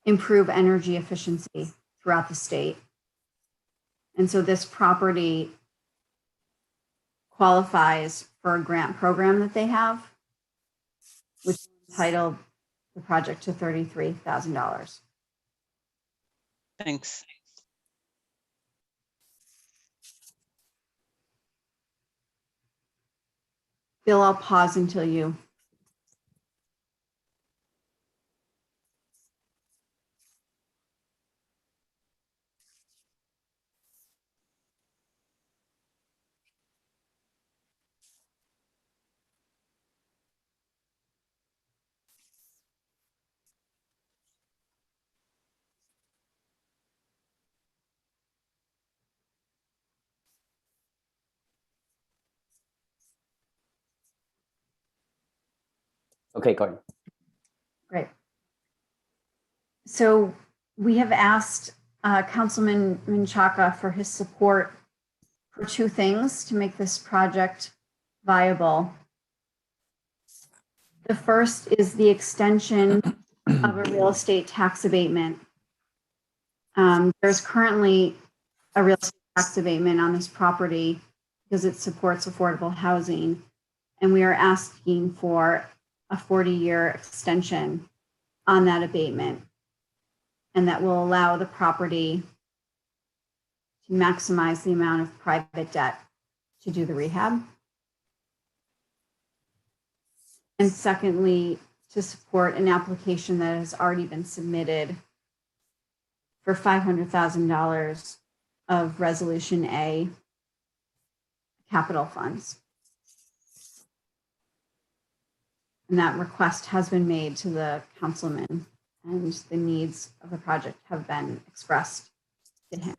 improve energy efficiency throughout the state. And so this property qualifies for a grant program that they have, which entitled the project to $33,000. Thanks. Bill, I'll pause until you. Okay, Courtney. Great. So we have asked Councilman Menchaca for his support for two things to make this project viable. The first is the extension of a real estate tax abatement. There's currently a real estate tax abatement on this property because it supports affordable housing. And we are asking for a 40-year extension on that abatement. And that will allow the property to maximize the amount of private debt to do the rehab. And secondly, to support an application that has already been submitted for $500,000 of Resolution A capital funds. And that request has been made to the councilman, and the needs of the project have been expressed to him.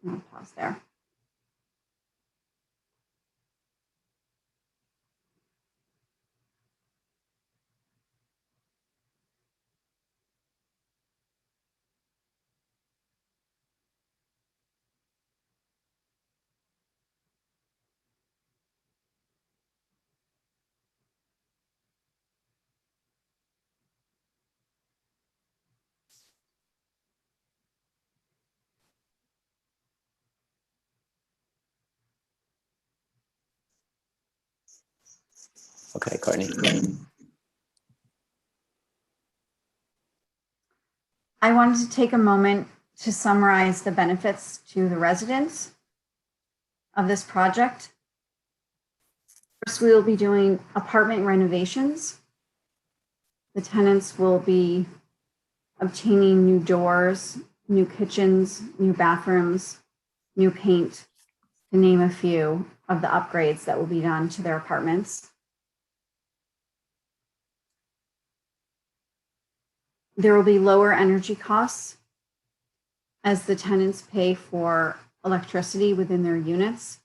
I'll pause there. Okay, Courtney. I wanted to take a moment to summarize the benefits to the residents of this project. First, we will be doing apartment renovations. The tenants will be obtaining new doors, new kitchens, new bathrooms, new paint, to name a few of the upgrades that will be done to their apartments. There will be lower energy costs as the tenants pay for electricity within their units,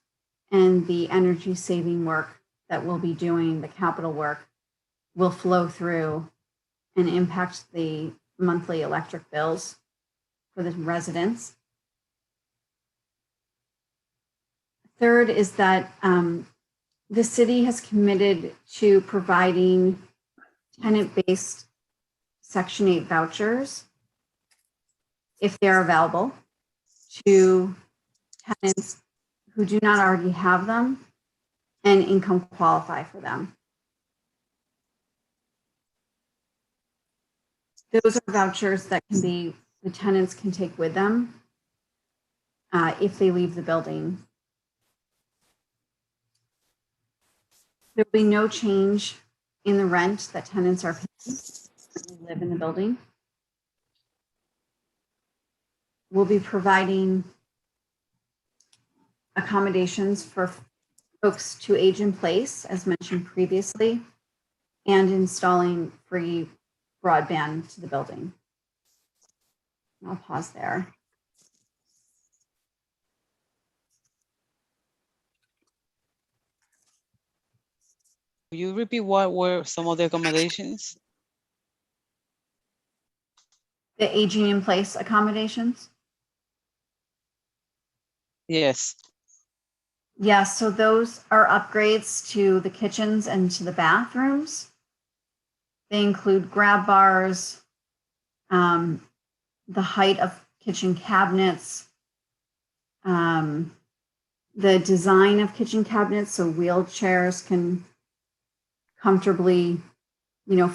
and the energy saving work that we'll be doing, the capital work, will flow through and impact the monthly electric bills for the residents. Third is that the city has committed to providing tenant-based Section 8 vouchers, if they're available, to tenants who do not already have them and income qualify for them. Those are vouchers that the tenants can take with them if they leave the building. There will be no change in the rent that tenants are paying when they live in the building. We'll be providing accommodations for folks to age in place, as mentioned previously, and installing free broadband to the building. I'll pause there. Will you repeat what were some of the accommodations? The aging in place accommodations? Yes. Yes, so those are upgrades to the kitchens and to the bathrooms. They include grab bars, the height of kitchen cabinets, the design of kitchen cabinets so wheelchairs can comfortably,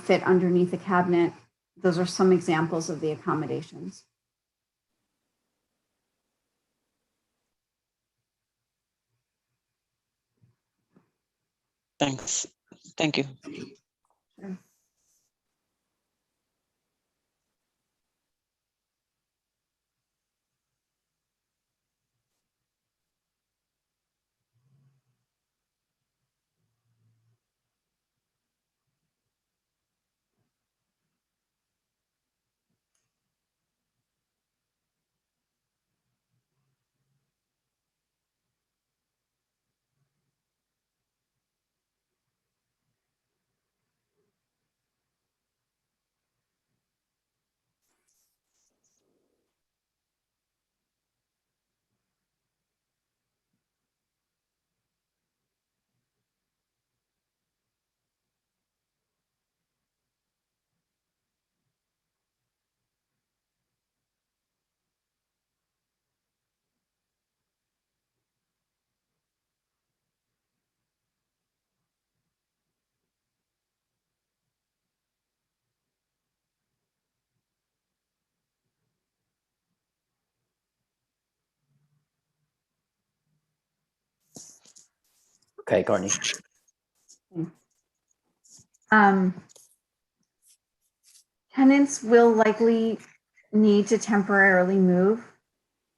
fit underneath the cabinet. Those are some examples of the accommodations. Thanks. Thank you. Sure. Okay, Courtney. Tenants will likely need to temporarily move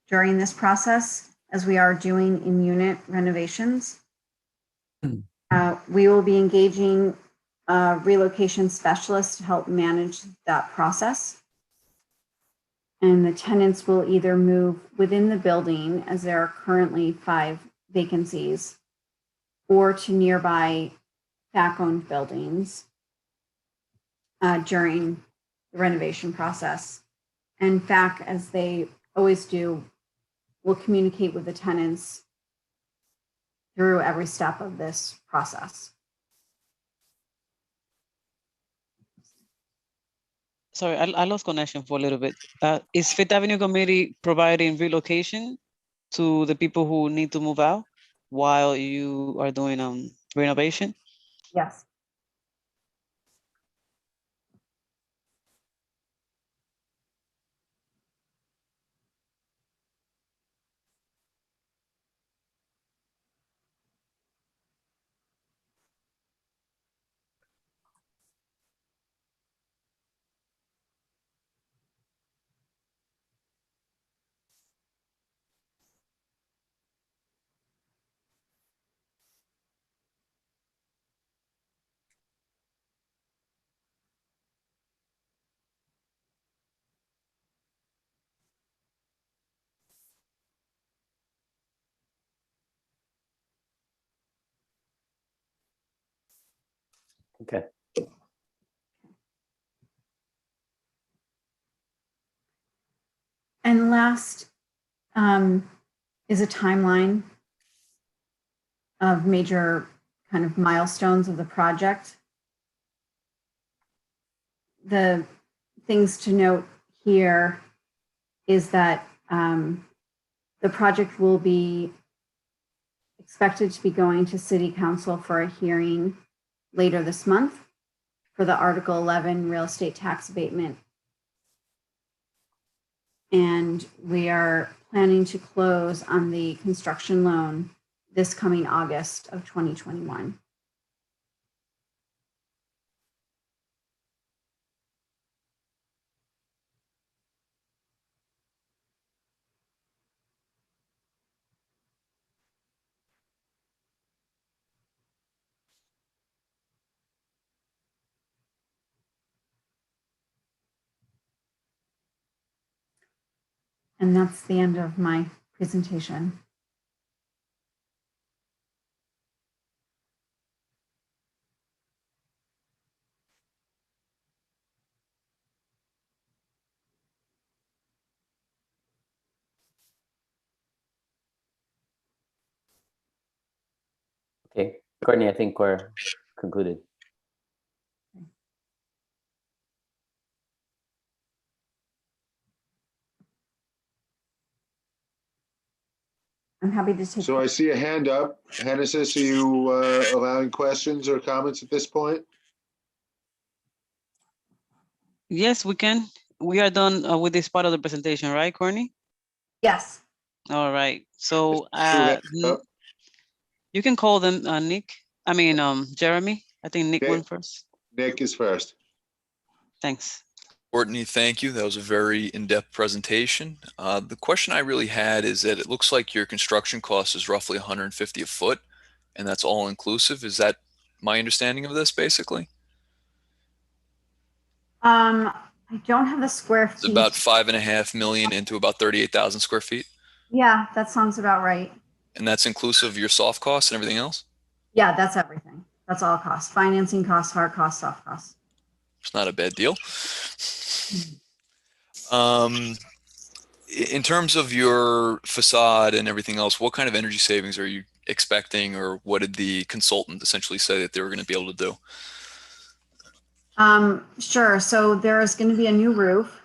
during this process, as we are doing in unit renovations. We will be engaging a relocation specialist to help manage that process. And the tenants will either move within the building, as there are currently 5 vacancies, or to nearby FAC-owned buildings during the renovation process. And FAC, as they always do, will communicate with the tenants through every step of this process. Sorry, I lost connection for a little bit. Is Fifth Avenue Committee providing relocation to the people who need to move out while you are doing renovation? Yes. Okay. And last is a timeline of major kind of milestones of the project. The things to note here is that the project will be expected to be going to City Council for a hearing later this month for the Article 11 real estate tax abatement. And we are planning to close on the construction loan this coming August of 2021. And that's the end of my presentation. Okay, Courtney, I think we're concluded. I'm happy to take. So I see a hand up. Hennessis, are you allowing questions or comments at this point? Yes, we can. We are done with this part of the presentation, right, Courtney? Yes. All right. So Oh, you can call them Nick. I mean, Jeremy. I think Nick went first. Nick is first. Thanks. Courtney, thank you. That was a very in-depth presentation. The question I really had is that it looks like your construction cost is roughly 150 a foot, and that's all inclusive. Is that my understanding of this, basically? I don't have the square feet. It's about 5.5 million into about 38,000 square feet. Yeah, that sounds about right. And that's inclusive of your soft costs and everything else? Yeah, that's everything. That's all costs. Financing costs, hard costs, soft costs. It's not a bad deal. In terms of your facade and everything else, what kind of energy savings are you expecting, or what did the consultant essentially say that they were going to be able to do? Sure. So there's going to be a new roof,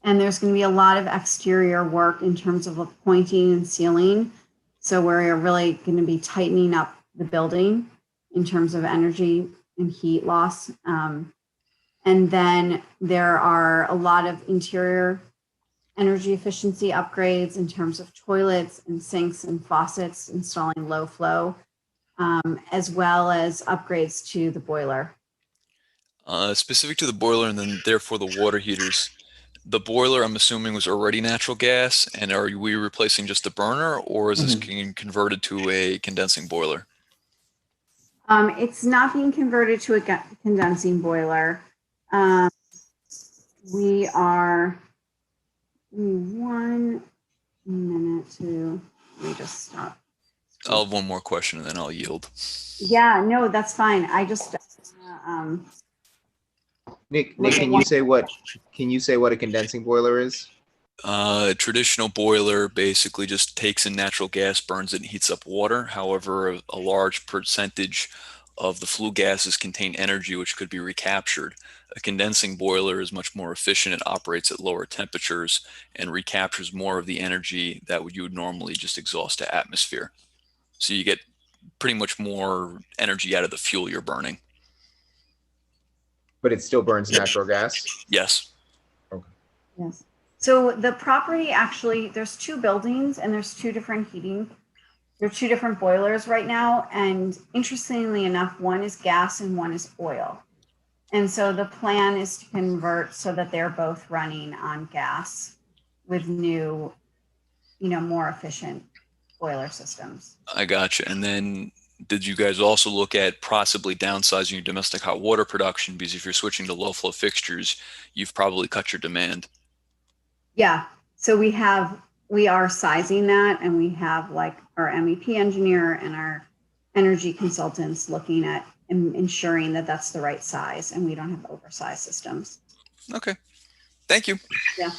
and there's going to be a lot of exterior work in terms of pointing and sealing. So we're really going to be tightening up the building in terms of energy and heat loss. And then there are a lot of interior energy efficiency upgrades in terms of toilets and sinks and faucets, installing low flow, as well as upgrades to the boiler. Specific to the boiler and then therefore the water heaters, the boiler I'm assuming was already natural gas, and are we replacing just the burner, or is this being converted to a condensing boiler? It's not being converted to a condensing boiler. We are, 1 minute to, let me just stop. I'll have one more question and then I'll yield. Yeah, no, that's fine. I just, Nick, can you say what a condensing boiler is? A traditional boiler basically just takes in natural gas, burns it, and heats up water. However, a large percentage of the flue gases contain energy which could be recaptured. A condensing boiler is much more efficient. It operates at lower temperatures and recaptures more of the energy that you would normally just exhaust to atmosphere. So you get pretty much more energy out of the fuel you're burning. But it still burns natural gas? Yes. Okay. yes. So the property actually, there's 2 buildings and there's 2 different heating. There are 2 different boilers right now. And interestingly enough, one is gas and one is oil. And so the plan is to convert so that they're both running on gas with new, more efficient boiler systems. I gotcha. And then did you guys also look at possibly downsizing your domestic hot water production? Because if you're switching to low flow fixtures, you've probably cut your demand. Yeah. So we are sizing that, and we have like our MEP engineer and our energy consultants looking at ensuring that that's the right size and we don't have oversized systems. Okay. Thank you. Yeah.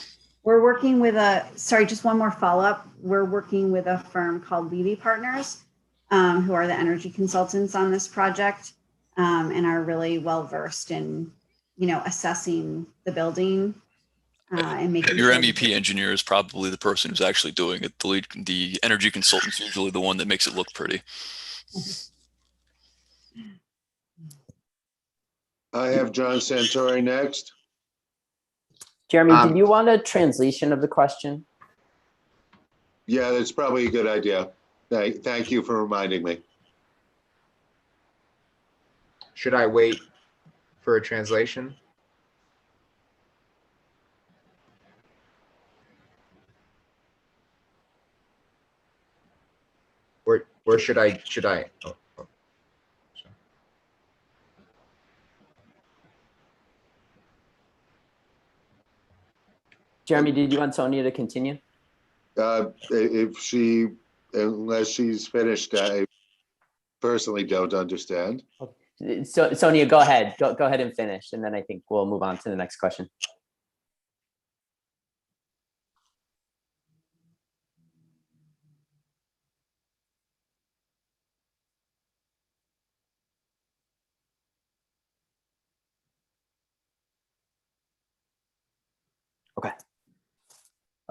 We're working with just one more follow-up. We're working with a firm called Levy Partners, who are the energy consultants on this project, and are really well-versed in, assessing the building and making Your sure. MEP engineer is probably the person who's actually doing it. The energy consultant's usually the one that makes it look pretty. I have John Santori next. Jeremy, did you want a translation of the question? Yeah, that's probably a good idea. Thank you for reminding me. Should I wait for a translation? Or should I? Oh. Jeremy, did you want Sonia to continue? Unless she's finished, I personally don't understand. So Sonia, go ahead. Go ahead and finish, and then I think we'll move on to the next question.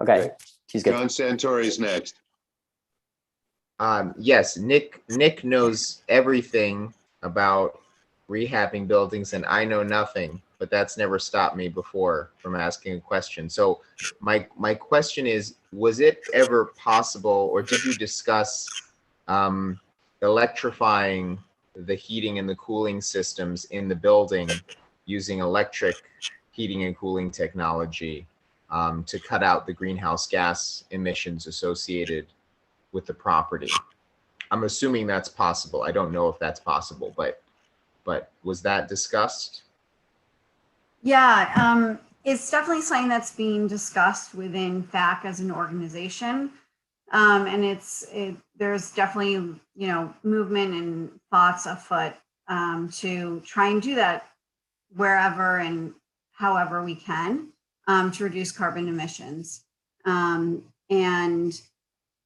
Okay, she's good. John Santori is next. Yes, Nick knows everything about rehabbing buildings, and I know nothing, but that's never stopped me before from asking a question. So my question is, was it ever possible, or did you discuss electrifying the heating and the cooling systems in the building using electric heating and cooling technology to cut out the greenhouse gas emissions associated with the property? I'm assuming that's possible. I don't know if that's possible, but was that discussed? Yeah, it's definitely something that's being discussed within FAC as an organization. And there's definitely, movement and thoughts afoot to try and do that wherever and however we can to reduce carbon emissions. And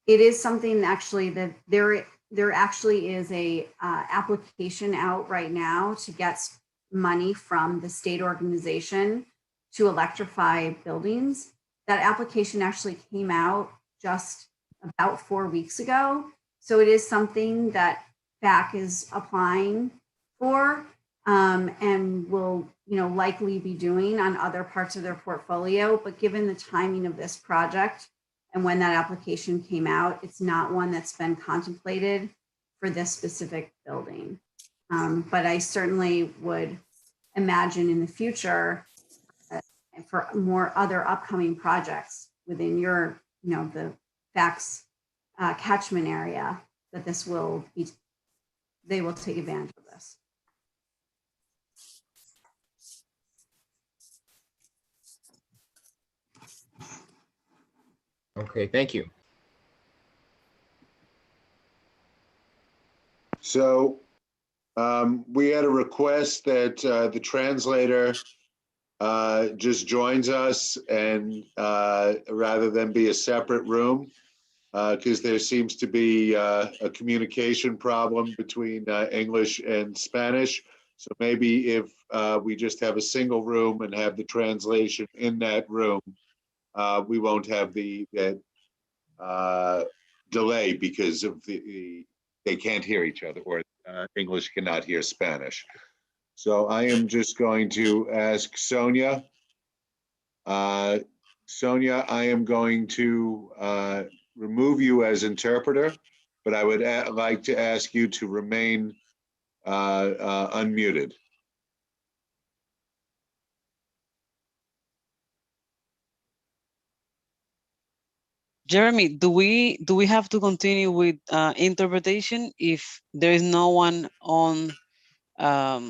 it is something actually that there actually is a application out right now to get money from the state organization to electrify buildings. That application actually came out just about 4 weeks ago. So it is something that FAC is applying for and will likely be doing on other parts of their portfolio. But given the timing of this project and when that application came out, it's not one that's been contemplated for this specific building. But I certainly would imagine in the future for more other upcoming projects within your, the FAC's catchment area, that they will take advantage of this. Okay, thank you. So we had a request that the translator just joins us and rather than be a separate room, because there seems to be a communication problem between English and Spanish. So maybe if we just have a single room and have the translation in that room, we won't have that delay because of they can't hear each other, or English cannot hear Spanish. So I am just going to ask Sonia. Sonia, I am going to remove you as interpreter, but I would like to ask you to remain unmuted. Jeremy, do we have to continue with interpretation if there is no one on the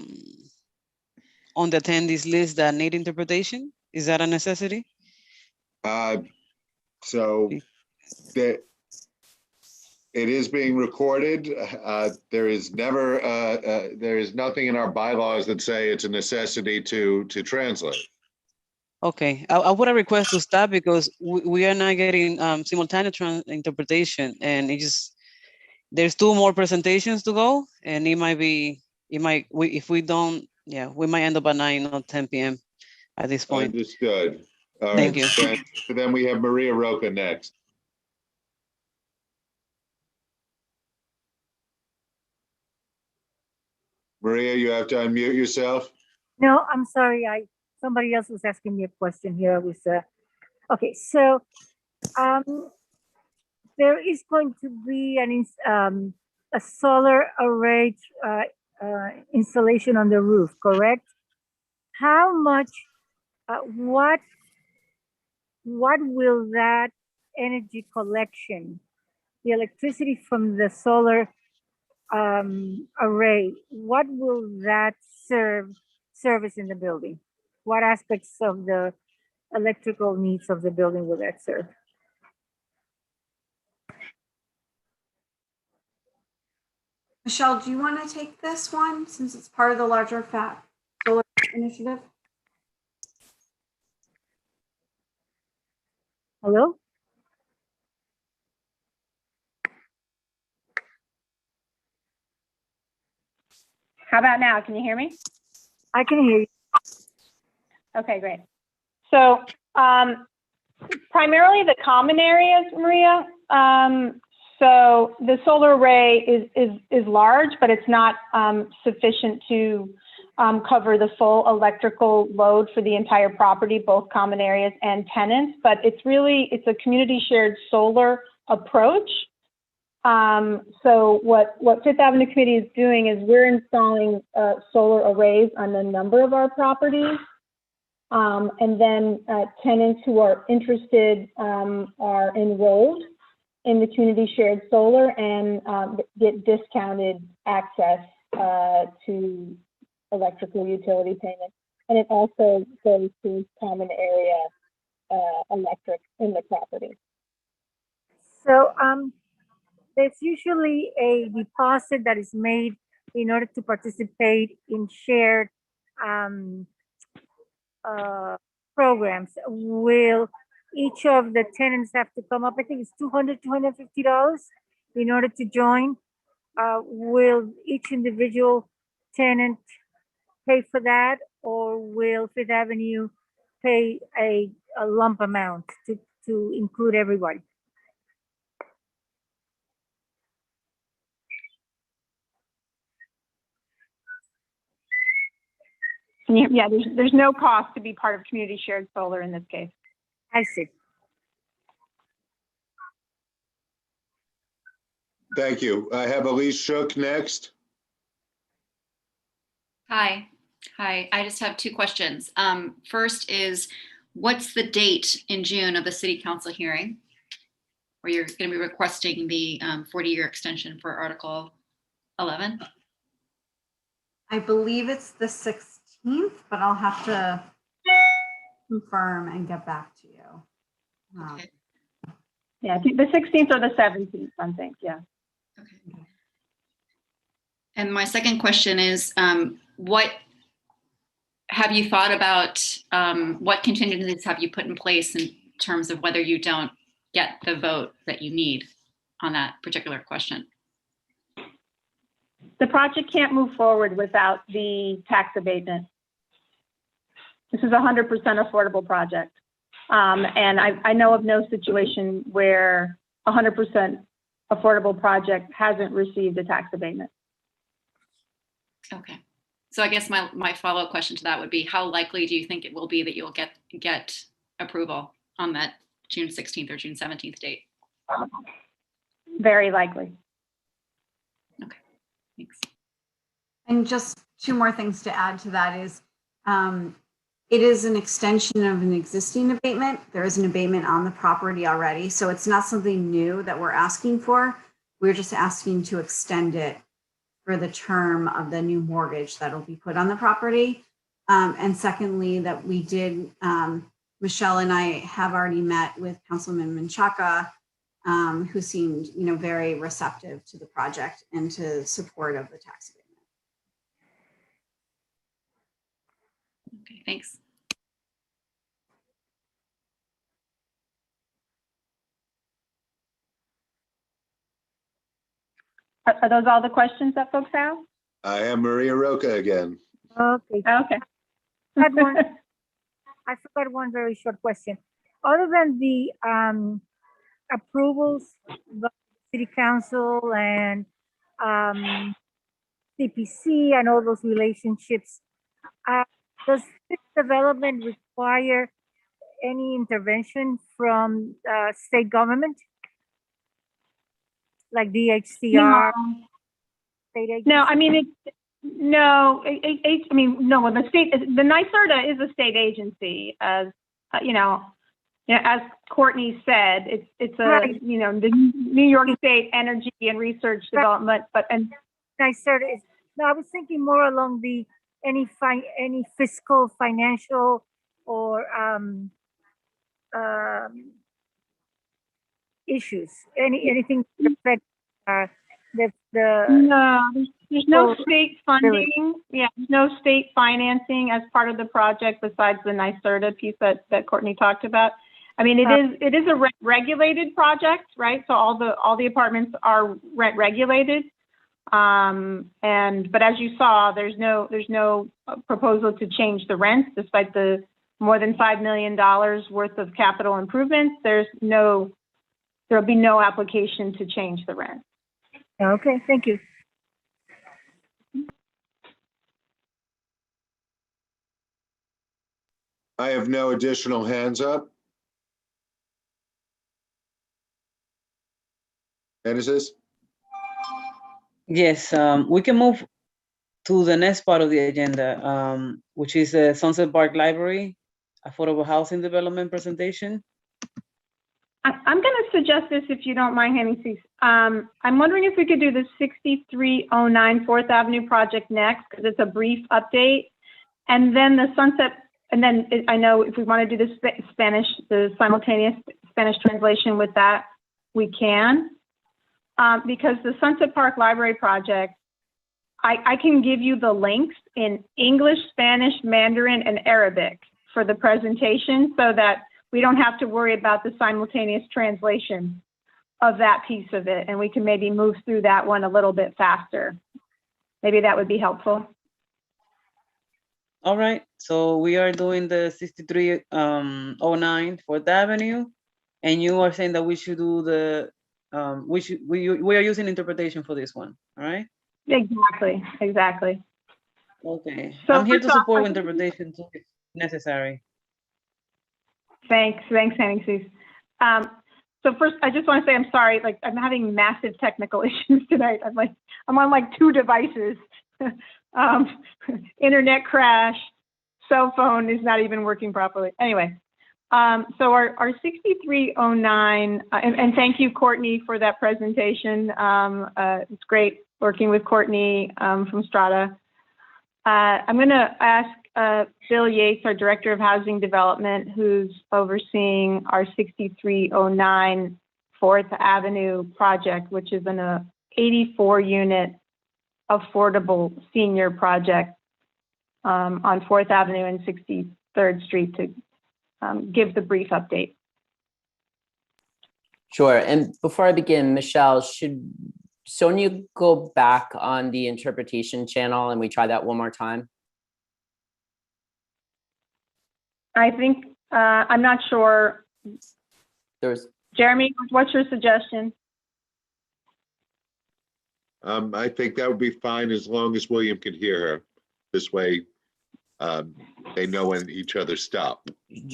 attendees list that need interpretation? Is that a necessity? So that it is being recorded. There is nothing in our bylaws that say it's a necessity to translate. Okay, I would request to stop because we are not getting simultaneous interpretation, and there's 2 more presentations to go, and if we don't, yeah, we might end up at 9 or 10 p.m. at this point. Understood. All Thank right. you. So then we have Maria Roca next. Maria, you have to unmute yourself. No, I'm sorry. Somebody else was asking me a question here. I was okay. So there is going to be a solar array installation on the roof, correct? How much? What will that energy collection, the electricity from the solar array, what will that service in the building? What aspects of the electrical needs of the building will that serve? Michelle, do you want to take this one since it's part of the larger solar initiative? Hello? How about now? Can you hear me? I can hear you. Okay, great. So primarily the common areas, Maria. So the solar array is large, but it's not sufficient to cover the full electrical load for the entire property, both common areas and tenants. But it's a community shared solar approach. So what Fifth Avenue Committee is doing is we're installing solar arrays on a number of our properties. And then tenants who are interested are enrolled in the community shared solar and get discounted access to electrical utility payments. And it also goes to common area electric in the property. So there's usually a deposit that is made in order to participate in shared programs. Will each of the tenants have to come up? I think it's $200, $250 in order to join. Will each individual tenant pay for that, or will Fifth Avenue pay a lump amount to include everybody? Yeah, there's no cost to be part of community shared solar in this case. I see. Thank you. I have Elise Shook next. Hi. I just have 2 questions. First is, what's the date in June of the city council hearing where you're going to be requesting the 40-year extension for Article 11? I believe it's the 16th, but I'll have to confirm and get back to you. Okay. Yeah, I think the 16th or the 17th, I think, yeah. Okay. And my second question is, what have you thought about, what contingencies have you put in place in terms of whether you don't get the vote that you need on that particular question? The project can't move forward without the tax abatement. This is a 100% affordable project. And I know of no situation where a 100% affordable project hasn't received a tax abatement. Okay. So I guess my follow-up question to that would be, how likely do you think it will be that you'll get approval on that June 16th or June 17th date? Very likely. Okay, thanks. And just 2 more things to add to that is, it is an extension of an existing abatement. There is an abatement on the property already. So it's not something new that we're asking for. We're just asking to extend it for the term of the new mortgage that'll be put on the property. And secondly, that we did, Michelle and I have already met with Councilman Menchaca, who seemed, very receptive to the project and to support of the tax abatement. Okay, thanks. Are those all the questions that folks have? I am Maria Roca again. Okay. Okay. Had one, I forgot one very short question. Other than the approvals by city council and CPC and all those relationships, does this development require any intervention from state government? Like DHCR? State agency? No, I mean, well, the state, the NYSERDA is a state agency, as as Courtney said, it's a, Right. The New York State Energy and Research Development, and NYSERDA is, no, I was thinking more along the, any fiscal, financial, or issues, anything that affect the no, there's no fiscal state funding. Yeah, there's no state financing as part of the project besides the NYSERDA piece that Courtney talked about. I mean, it is a regulated project, right? So all the apartments are rent regulated. But as you saw, there's no proposal to change the rents, despite the more than $5 million worth of capital improvements. There'll be no application to change the rent. Okay, thank you. I have no additional hands up. Genesis? Yes, we can move to the next part of the agenda, which is the Sunset Park Library Affordable Housing Development presentation. I'm going to suggest this, if you don't mind, Hennessy. I'm wondering if we could do the 6309 4th Avenue project next, because it's a brief update. And then the Sunset, and then I know if we want to do the simultaneous Spanish translation with that, we can. Because the Sunset Park Library project, I can give you the links in English, Spanish, Mandarin, and Arabic for the presentation, so that we don't have to worry about the simultaneous translation of that piece of it, and we can maybe move through that one a little bit faster. Maybe that would be helpful. All right, so we are doing the 6309 4th Avenue, and you are saying that we should do the, we are using interpretation for this one, all right? Exactly. Okay, So I'm here to first off, support interpretation too, if necessary. Thanks, Hennessy. So first, I just want to say I'm sorry. Like, I'm having massive technical issues tonight. I'm on like 2 devices. Internet crash, cell phone is not even working properly. Anyway, so our 6309, and thank you, Courtney, for that presentation. It's great working with Courtney from Strata. I'm going to ask Bill Yates, our Director of Housing Development, who's overseeing our 6309 4th Avenue project, which is an 84-unit affordable senior project on 4th Avenue and 63rd Street, to give the brief update. Sure. And before I begin, Michelle, should Sonia go back on the interpretation channel and we try that one more time? I think, I'm not sure. Jeremy, what's your suggestion? I think that would be fine as long as William can hear her. This way, they know when each other stop.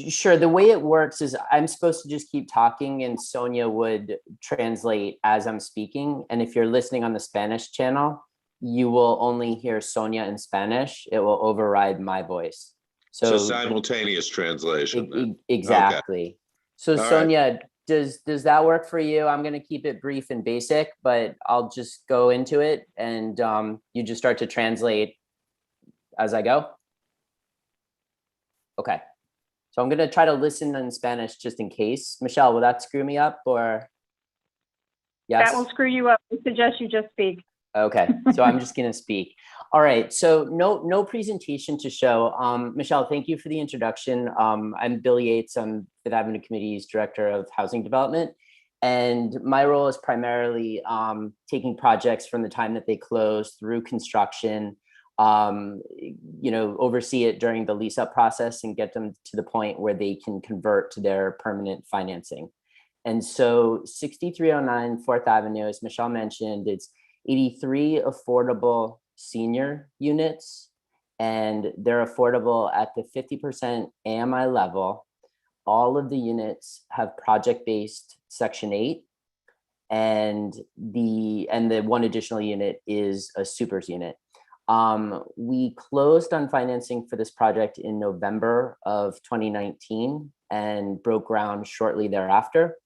Sure. The way it works is I'm supposed to just keep talking and Sonia would translate as I'm speaking. And if you're listening on the Spanish channel, you will only hear Sonia in Spanish. It will override my voice. So simultaneous translation. Exactly. Okay. So All Sonia, does that work for you? I'm going to keep it brief and basic, but I'll just go into it and you just start to translate as I go. Okay. So I'm going to try to listen in Spanish just in case. Michelle, will that screw me up or? Yes. That will screw you up. I suggest you just speak. Okay, so I'm just gonna speak. All right, so no presentation to show. Michelle, thank you for the introduction. I'm Bill Yates, I'm Fifth Avenue Committee's Director of Housing Development. And my role is primarily taking projects from the time that they close through construction, oversee it during the lease up process and get them to the point where they can convert to their permanent financing. And so 6309 4th Avenue, as Michelle mentioned, it's 83 affordable senior units, and they're affordable at the 50% AMI level. All of the units have project-based Section 8, and the one additional unit is a supers unit. We closed on financing for this project in November of 2019 and broke ground shortly thereafter.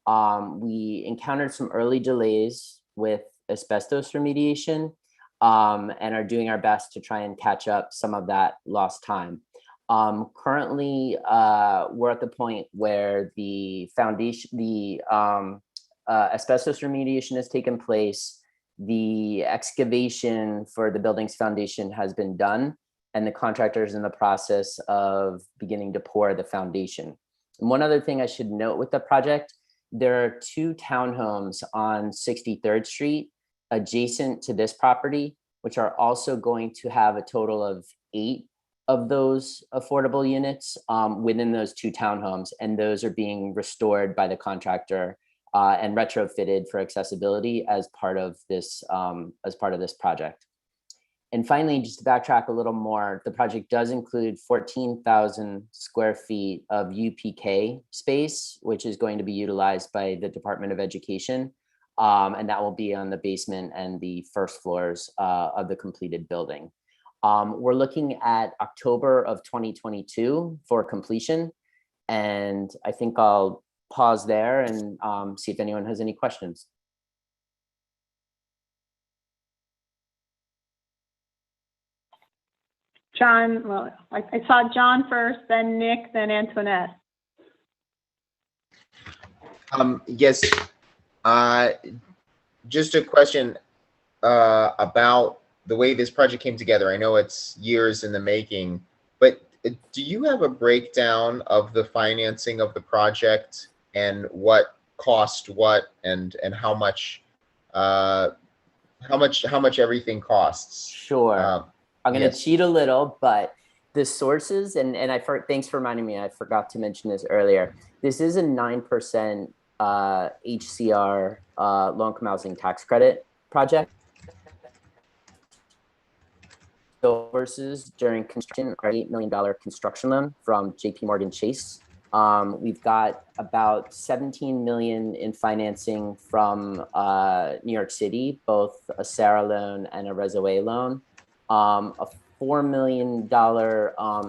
We encountered some early delays with asbestos remediation and are doing our best to try and catch up some of that lost time. Currently, we're at the point where the foundation, asbestos remediation has taken place. The excavation for the building's foundation has been done, and the contractor is in the process of beginning to pour the foundation. And one other thing I should note with the project, there are 2 townhomes on 63rd Street adjacent to this property, which are also going to have a total of 8 of those affordable units within those 2 townhomes. And those are being restored by the contractor and retrofitted for accessibility as part of this project. And finally, just to backtrack a little more, the project does include 14,000 square feet of UPK space, which is going to be utilized by the Department of Education. And that will be on the basement and the first floors of the completed building. We're looking at October of 2022 for completion. And I think I'll pause there and see if anyone has any questions. John, well, I saw John first, then Nick, then Antoinette. Yes, just a question about the way this project came together. I know it's years in the making, but do you have a breakdown of the financing of the project and what cost what and how much everything costs? Sure. I'm going to yes. cheat a little, but the sources, and thanks for reminding me, I forgot to mention this earlier. This is a 9% HCR low-income housing tax credit project. Sources during construction are $8 million construction loan from JP Morgan Chase. We've got about 17 million in financing from New York City, both a Sarah loan and a Reservoir loan. A $4 million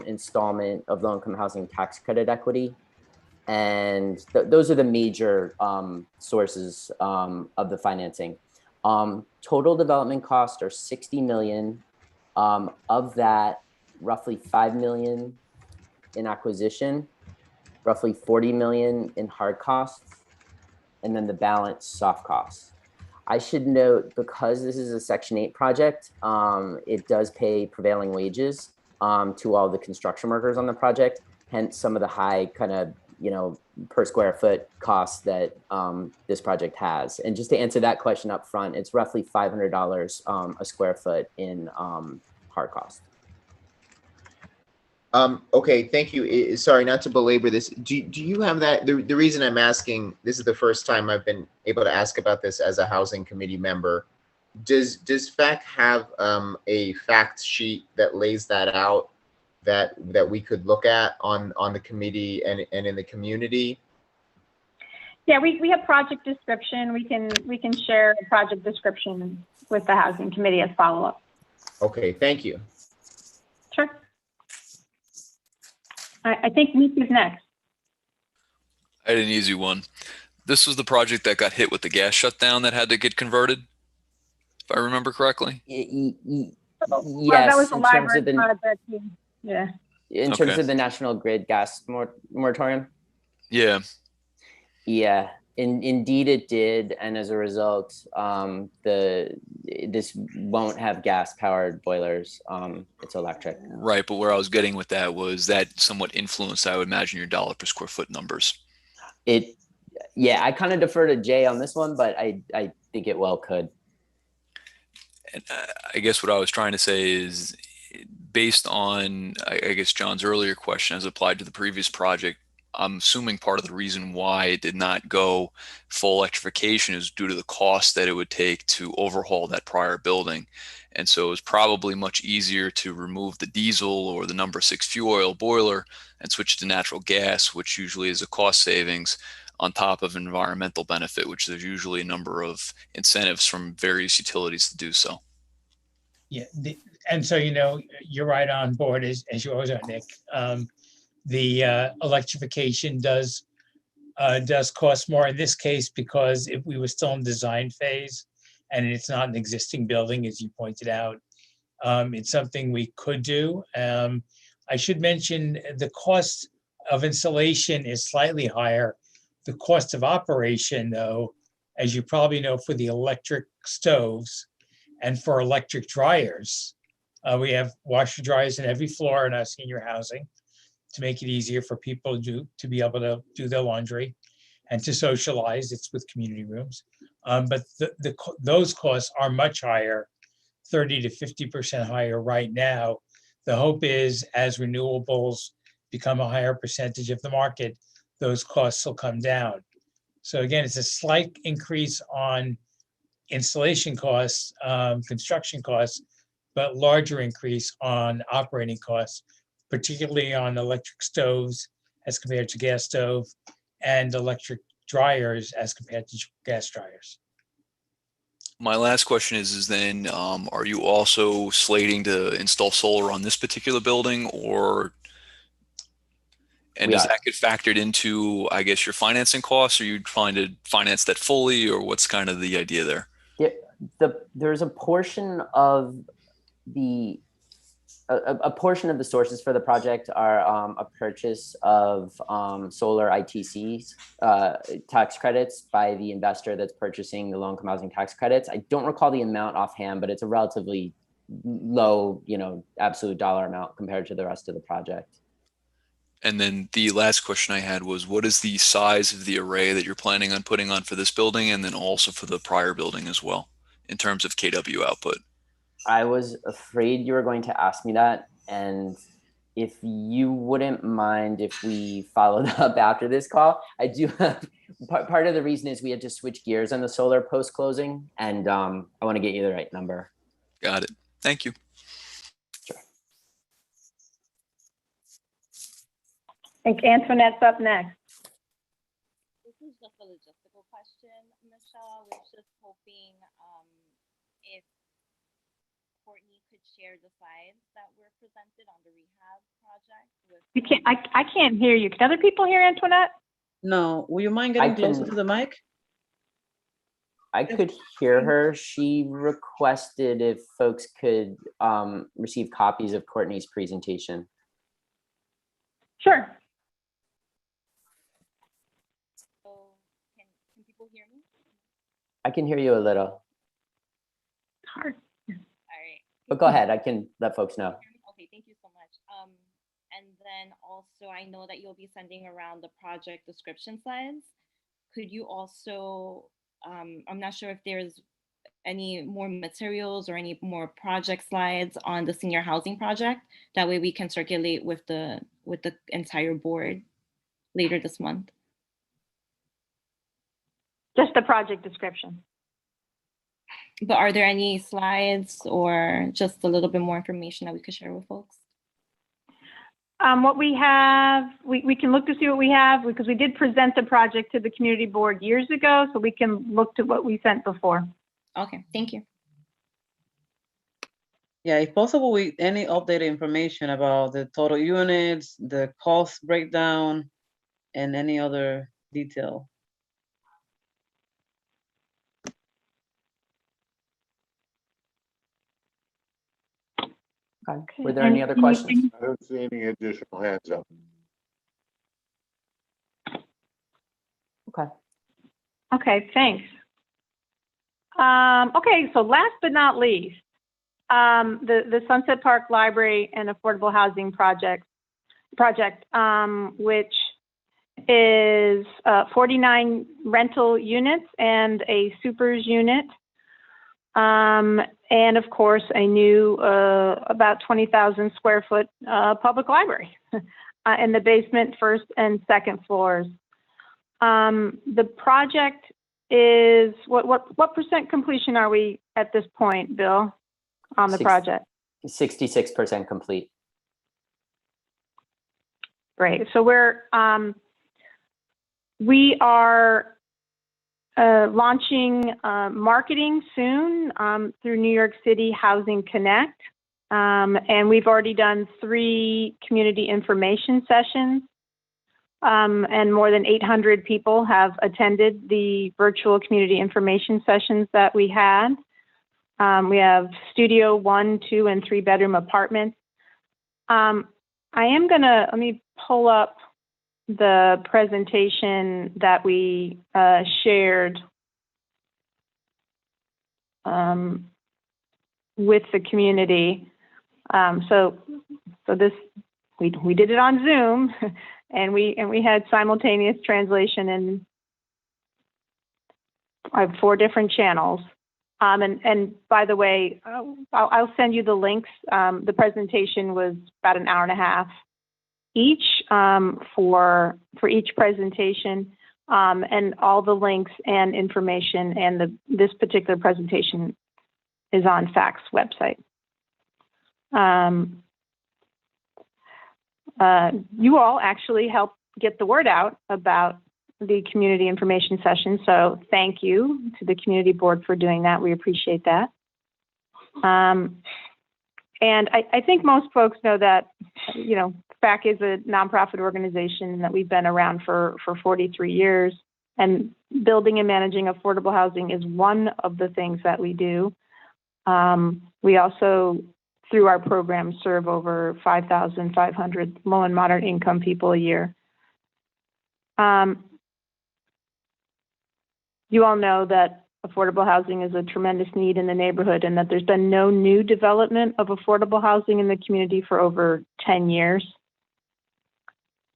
installment of low-income housing tax credit equity. And those are the major sources of the financing. Total development costs are 60 million. Of that, roughly 5 million in acquisition, roughly 40 million in hard costs, and then the balance soft costs. I should note, because this is a Section 8 project, it does pay prevailing wages to all the construction workers on the project, hence some of the high kind of, per square foot costs that this project has. And just to answer that question up front, it's roughly $500 a square foot in hard cost. Okay, thank you. Sorry, not to belabor this. Do you have that? The reason I'm asking, this is the first time I've been able to ask about this as a housing committee member. Does FAC have a fact sheet that lays that out that we could look at on the committee and in the community? Yeah, we have project description. We can share a project description with the housing committee as follow-up. Okay, thank you. Sure. I think Nick is next. I had an easy one. This was the project that got hit with the gas shutdown that had to get converted, if I remember correctly. Yes, that was the library project. Yeah. In terms of the National Grid gas moratorium? Yeah. Yeah, indeed it did. And as a result, this won't have gas-powered boilers. It's electric. Right, but where I was getting with that was that somewhat influenced, I would imagine, your dollar per square foot numbers. Yeah, I kind of defer to Jay on this one, but I think it well could. And I guess what I was trying to say is, based on, I guess, John's earlier question as applied to the previous project, I'm assuming part of the reason why it did not go full electrification is due to the cost that it would take to overhaul that prior building. And so it was probably much easier to remove the diesel or the number 6 fuel oil boiler and switch to natural gas, which usually is a cost savings on top of environmental benefit, which there's usually a number of incentives from various utilities to do so. Yeah, and so, you know, you're right on board as you always are, Nick. The electrification does cost more in this case because if we were still in design phase and it's not an existing building, as you pointed out, it's something we could do. I should mention the cost of installation is slightly higher. The cost of operation, though, as you probably know, for the electric stoves and for electric dryers, we have washer dryers in every floor in our senior housing to make it easier for people to be able to do their laundry and to socialize. It's with community rooms. But those costs are much higher, 30 to 50% higher right now. The hope is as renewables become a higher percentage of the market, those costs will come down. So again, it's a slight increase on installation costs, construction costs, but larger increase on operating costs, particularly on electric stoves as compared to gas stove and electric dryers as compared to gas dryers. My last question is then, are you also slating to install solar on this particular building, or does that get factored into, I guess, your financing costs? Are you trying to finance that fully, or what's kind of the idea there? Yeah, there's a portion of a portion of the sources for the project are a purchase of solar ITCs, tax credits by the investor that's purchasing the low-income housing tax credits. I don't recall the amount offhand, but it's a relatively low, absolute dollar amount compared to the rest of the project. And then the last question I had was, what is the size of the array that you're planning on putting on for this building, and then also for the prior building as well, in terms of kW output? I was afraid you were going to ask me that. And if you wouldn't mind if we followed up after this call, I do have, part of the reason is we had to switch gears on the solar post-closing, and I want to get you the right number. Got it. Thank you. Sure. I think Antoinette's up next. This is just a logistical question, Michelle. We're just hoping if Courtney could share the slides that were presented on the rehab project. You can't. I can't hear you. Can other people hear Antoinette? No. Will you mind getting closer to the mic? I could hear her. She requested if folks could receive copies of Courtney's presentation. Sure. So can people hear me? I can hear you a little. Hard. All right. But go ahead. I can let folks know. Okay, thank you so much. And then also, I know that you'll be sending around the project description slides. Could you also, I'm not sure if there's any more materials or any more project slides on the senior housing project. That way we can circulate with the entire board later this month. Just the project description. But are there any slides or just a little bit more information that we could share with folks? What we have, we can look to see what we have, because we did present the project to the community board years ago, so we can look to what we sent before. Okay, thank you. Yeah, if possible, any updated information about the total units, the cost breakdown, and any other detail. Okay. Were there any other questions? I don't see any additional hands up. Okay. Okay, thanks. Okay, so last but not least, the Sunset Park Library and Affordable Housing project, which is 49 rental units and a supers unit. And of course, a new about 20,000 square foot public library in the basement, first and second floors. The project is, what percent completion are we at this point, Bill, on the project? 66% complete. Great. So we are launching marketing soon through New York City Housing Connect. And we've already done 3 community information sessions. And more than 800 people have attended the virtual community information sessions that we had. We have studio 1, 2, and 3 bedroom apartments. Let me pull up the presentation that we shared with the community. So this, we did it on Zoom, and we had simultaneous translation in 4 different channels. And by the way, I'll send you the links. The presentation was about an hour and a half each for each presentation, and all the links and information and this particular presentation is on FACT's website. You all actually helped get the word out about the community information session, so thank you to the community board for doing that. We appreciate that. And I think most folks know that, you know, FAC is a nonprofit organization and that we've been around for 43 years, and building and managing affordable housing is one of the things that we do. We also, through our program, serve over 5,500 low and moderate income people a year. You all know that affordable housing is a tremendous need in the neighborhood, and that there's been no new development of affordable housing in the community for over 10 years.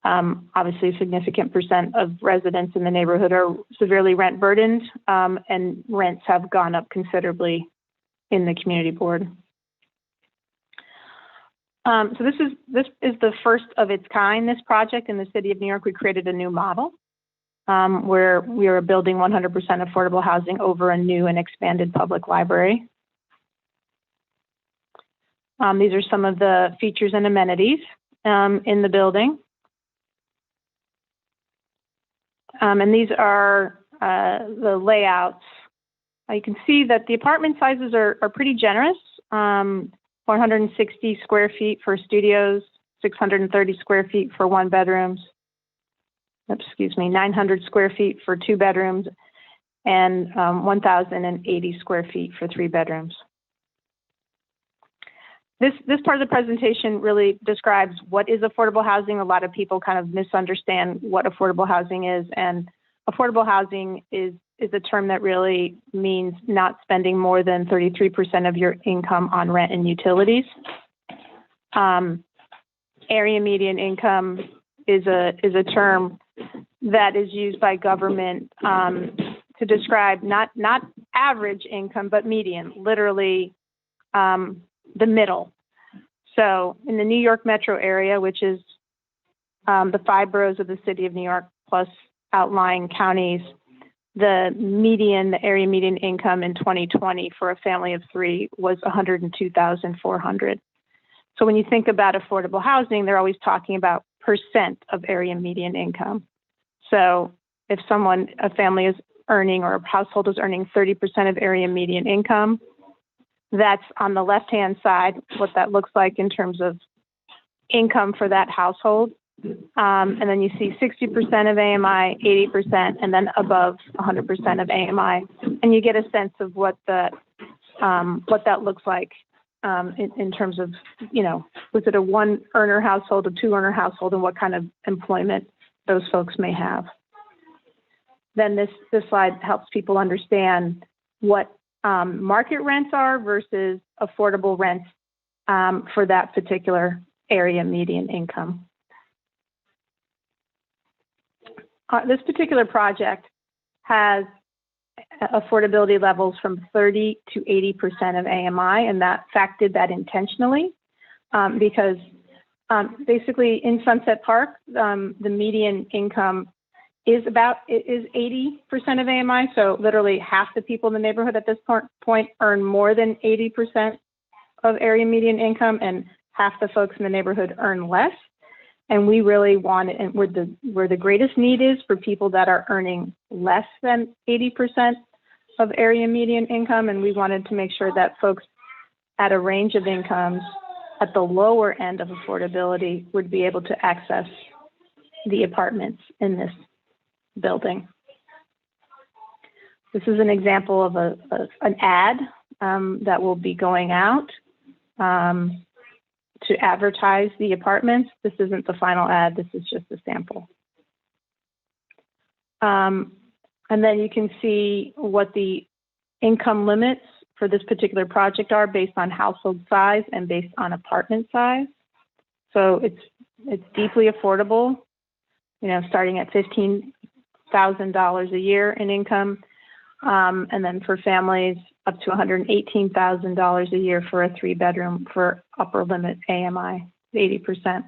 Obviously, a significant percent of residents in the neighborhood are severely rent burdened, and rents have gone up considerably in the community board. So this is the first of its kind, this project in the city of New York. We created a new model where we are building 100% affordable housing over a new and expanded public library. These are some of the features and amenities in the building. And these are the layouts. You can see that the apartment sizes are pretty generous. 460 square feet for studios, 630 square feet for 1 bedrooms. Excuse me, 900 square feet for 2 bedrooms, and 1,080 square feet for 3 bedrooms. This part of the presentation really describes what is affordable housing. A lot of people kind of misunderstand what affordable housing is, and affordable housing is a term that really means not spending more than 33% of your income on rent and utilities. Area median income is a term that is used by government to describe not average income, but median, literally the middle. So in the New York metro area, which is the 5 boroughs of the city of New York plus outlying counties, the area median income in 2020 for a family of 3 was $102,400. So when you think about affordable housing, they're always talking about percent of area median income. So if a family is earning, or a household is earning 30% of area median income, that's on the left-hand side, what that looks like in terms of income for that household. And then you see 60% of AMI, 80%, and then above 100% of AMI. And you get a sense of what that looks like in terms of, you know, was it a 1-earner household, a 2-earner household, and what kind of employment those folks may have. Then this slide helps people understand what market rents are versus affordable rents for that particular area median income. this particular project has affordability levels from 30 to 80% of AMI, and that fact did that intentionally because basically in Sunset Park, the median income is 80% of AMI. So literally half the people in the neighborhood at this point earn more than 80% of area median income, and half the folks in the neighborhood earn less. And we really want it, and where the greatest need is for people that are earning less than 80% of area median income. And we wanted to make sure that folks at a range of incomes at the lower end of affordability would be able to access the apartments in this building. This is an example of an ad that will be going out to advertise the apartments. This isn't the final ad, this is just a sample. And then you can see what the income limits for this particular project are based on household size and based on apartment size. So it's deeply affordable, you know, starting at $15,000 a year in income. And then for families up to $118,000 a year for a 3-bedroom for upper limit AMI, 80%.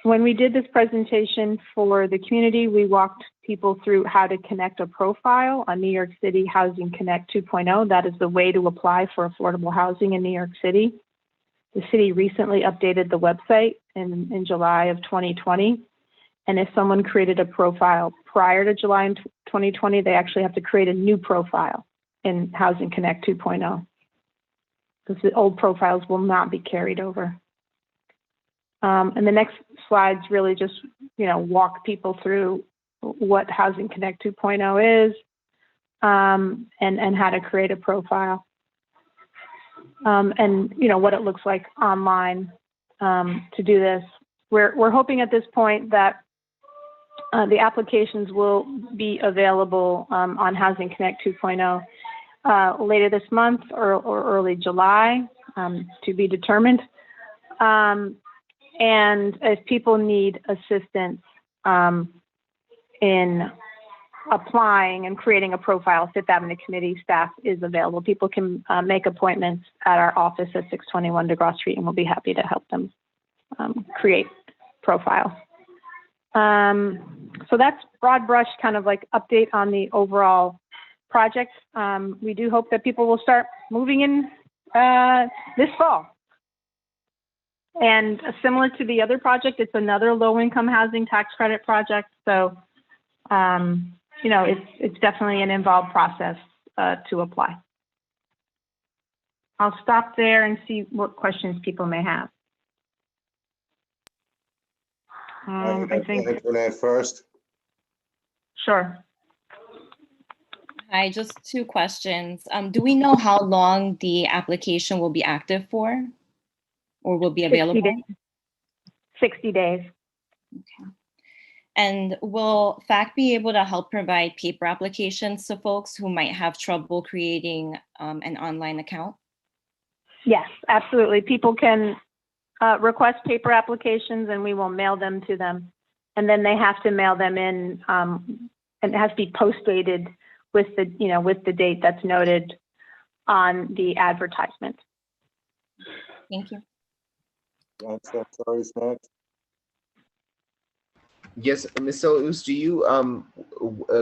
When we did this presentation for the community, we walked people through how to connect a profile on New York City Housing Connect 2.0. That is the way to apply for affordable housing in New York City. The city recently updated the website in July of 2020. And if someone created a profile prior to July 2020, they actually have to create a new profile in Housing Connect 2.0 because the old profiles will not be carried over. And the next slides really just, you know, walk people through what Housing Connect 2.0 is and how to create a profile. And, you know, what it looks like online to do this. We're hoping at this point that the applications will be available on Housing Connect 2.0 later this month or early July, to be determined. And if people need assistance in applying and creating a profile, Fifth Avenue Committee staff is available. People can make appointments at our office at 621 DeGraw Street, and we'll be happy to help them create profiles. So that's broad brush kind of like update on the overall project. We do hope that people will start moving in this fall. And similar to the other project, it's another low-income housing tax credit project. So, you know, it's definitely an involved process to apply. I'll stop there and see what questions people may have. I think Internet first. Sure. Hi, just 2 questions. Do we know how long the application will be active for or will be available? 60 days. Okay. And will FAC be able to help provide paper applications to folks who might have trouble creating an online account? Yes, absolutely. People can request paper applications and we will mail them to them. And then they have to mail them in and it has to be post-dated with the, you know, with the date that's noted on the advertisement. Thank you. Sorry, next. Yes, Ms. Solis, do you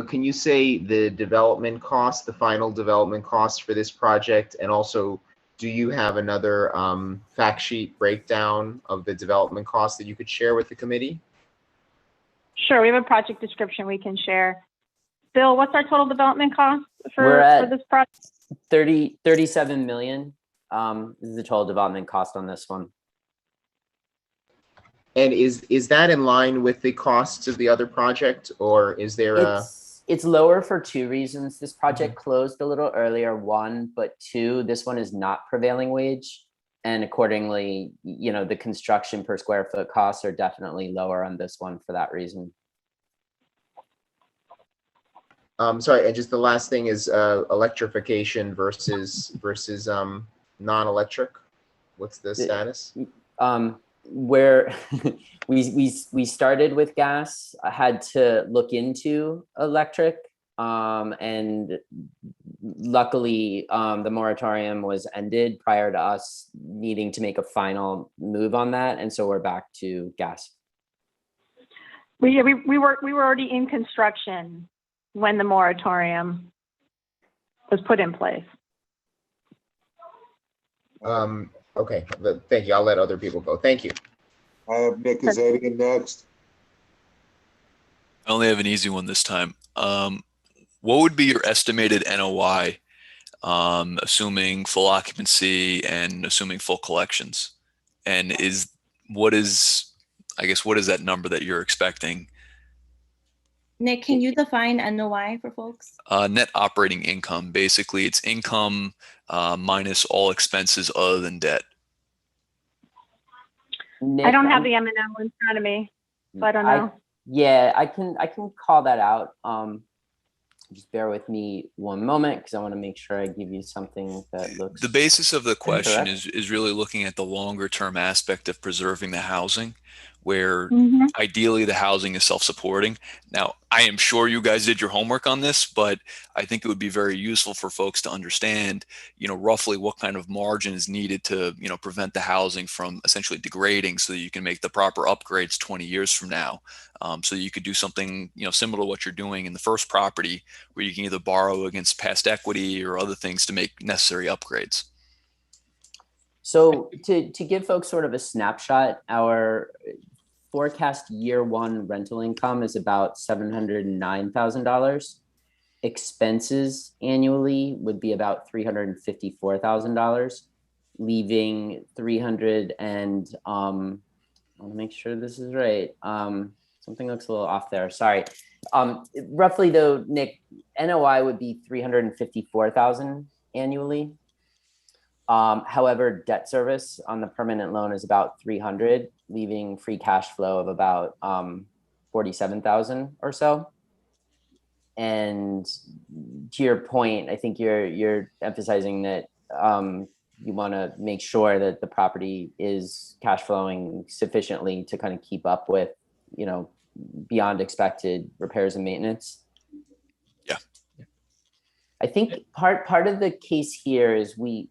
can you say the development cost, the final development cost for this project, and also do you have another fact sheet breakdown of the development cost that you could share with the committee? Sure, we have a project description we can share. Bill, what's our total development cost for this project? 37 million is the total development cost on this one. And is that in line with the costs of the other project, or is there It's lower for 2 reasons. This project closed a little earlier, 1, but 2, this one is not prevailing wage. And accordingly, you know, the construction per square foot costs are definitely lower on this one for that reason. Sorry, and just the last thing is electrification versus non-electric. What's the status? where we started with gas. I had to look into electric, and luckily the moratorium was ended prior to us needing to make a final move on that, and so we're back to gas. We were already in construction when the moratorium was put in place. Okay, thank you. I'll let other people go. Thank you. I have Nick Azadian next. I only have an easy one this time. What would be your estimated NOI, assuming full occupancy and assuming full collections? And what is that number that you're expecting? Nick, can you define NOI for folks? Net operating income. Basically, it's income minus all expenses other than debt. Nick, I don't have the M&L in front of me, so I don't know. Yeah, I can call that out. Just bear with me one moment because I want to make sure I give you something that looks. The basis of the question correct. is really looking at the longer term aspect of preserving the housing, where ideally the housing is self-supporting. Now, I am sure you guys did your homework on this, but I think it would be very useful for folks to understand, roughly what kind of margin is needed to, prevent the housing from essentially degrading so that you can make the proper upgrades 20 years from now. So you could do something, similar to what you're doing in the first property, where you can either borrow against past equity or other things to make necessary upgrades. So to give folks sort of a snapshot, our forecast year one rental income is about $709,000. Expenses annually would be about $354,000, leaving 300 and I want to make sure this is right. Something looks a little off there. Sorry. Roughly though, Nick, NOI would be $354,000 annually. However, debt service on the permanent loan is about 300, leaving free cash flow of about 47,000 or so. And to your point, I think you're emphasizing that you want to make sure that the property is cash flowing sufficiently to kind of keep up with, beyond expected repairs and maintenance. Yeah. I think part of the case here is we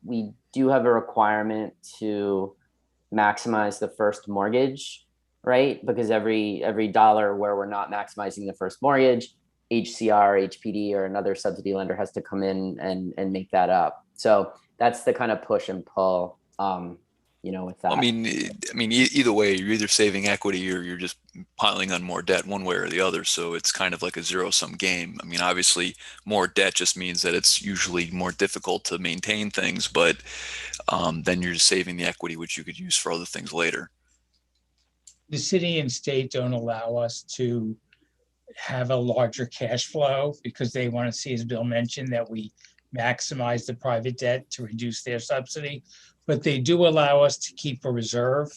do have a requirement to maximize the first mortgage, right? Because every dollar where we're not maximizing the first mortgage, HCR, HPD, or another subsidy lender has to come in and make that up. So that's the kind of push and pull, with that. I mean, either way, you're either saving equity or you're just piling on more debt, one way or the other. So it's kind of like a zero-sum game. I mean, obviously, more debt just means that it's usually more difficult to maintain things, but then you're just saving the equity, which you could use for other things later. The city and state don't allow us to have a larger cash flow because they want to see, as Bill mentioned, that we maximize the private debt to reduce their subsidy. But they do allow us to keep a reserve,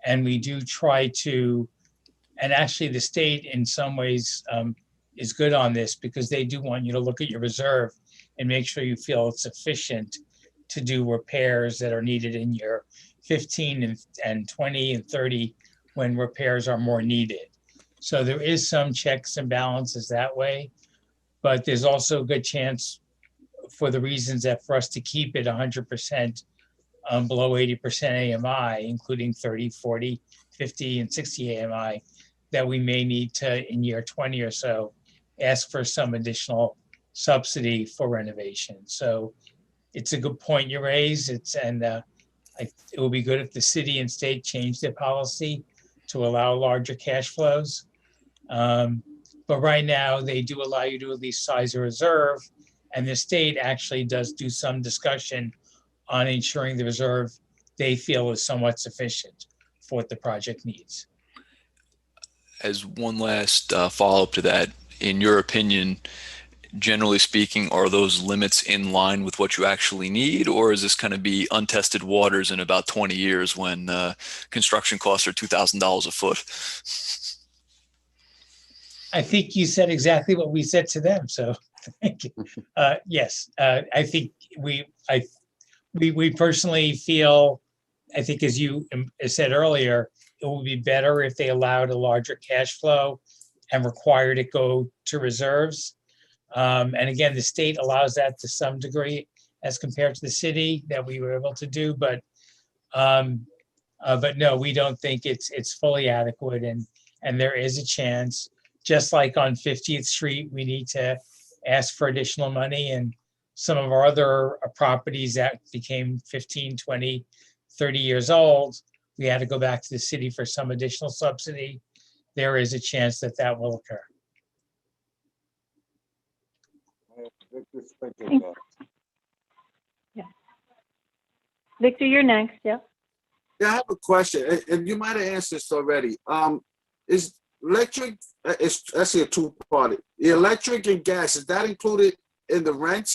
and we do try to, and actually the state in some ways is good on this because they do want you to look at your reserve and make sure you feel it's sufficient to do repairs that are needed in year 15 and 20 and 30 when repairs are more needed. So there is some checks and balances that way, but there's also a good chance for the reasons that for us to keep it 100% below 80% AMI, including 30, 40, 50, and 60 AMI, that we may need to, in year 20 or so, ask for some additional subsidy for renovation. So it's a good point you raise. It will be good if the city and state change their policy to allow larger cash flows. But right now, they do allow you to at least size a reserve, and the state actually does do some discussion on ensuring the reserve they feel is somewhat sufficient for what the project needs. As one last follow-up to that, in your opinion, generally speaking, are those limits in line with what you actually need, or is this going to be untested waters in about 20 years when construction costs are $2,000 a foot? I think you said exactly what we said to them, so thank you. Yes, I think we personally feel I think as you said earlier, it would be better if they allowed a larger cash flow and required it go to reserves. And again, the state allows that to some degree as compared to the city that we were able to do, but no, we don't think it's fully adequate, and there is a chance, just like on 50th Street, we need to ask for additional money, and some of our other properties that became 15, 20, 30 years old, we had to go back to the city for some additional subsidy. There is a chance that that will occur. Yeah. Victor, you're next. Yeah. Yeah, I have a question, and you might have answered this already. Is electric, it's actually a two-part. The electric and gas, is that included in the rent?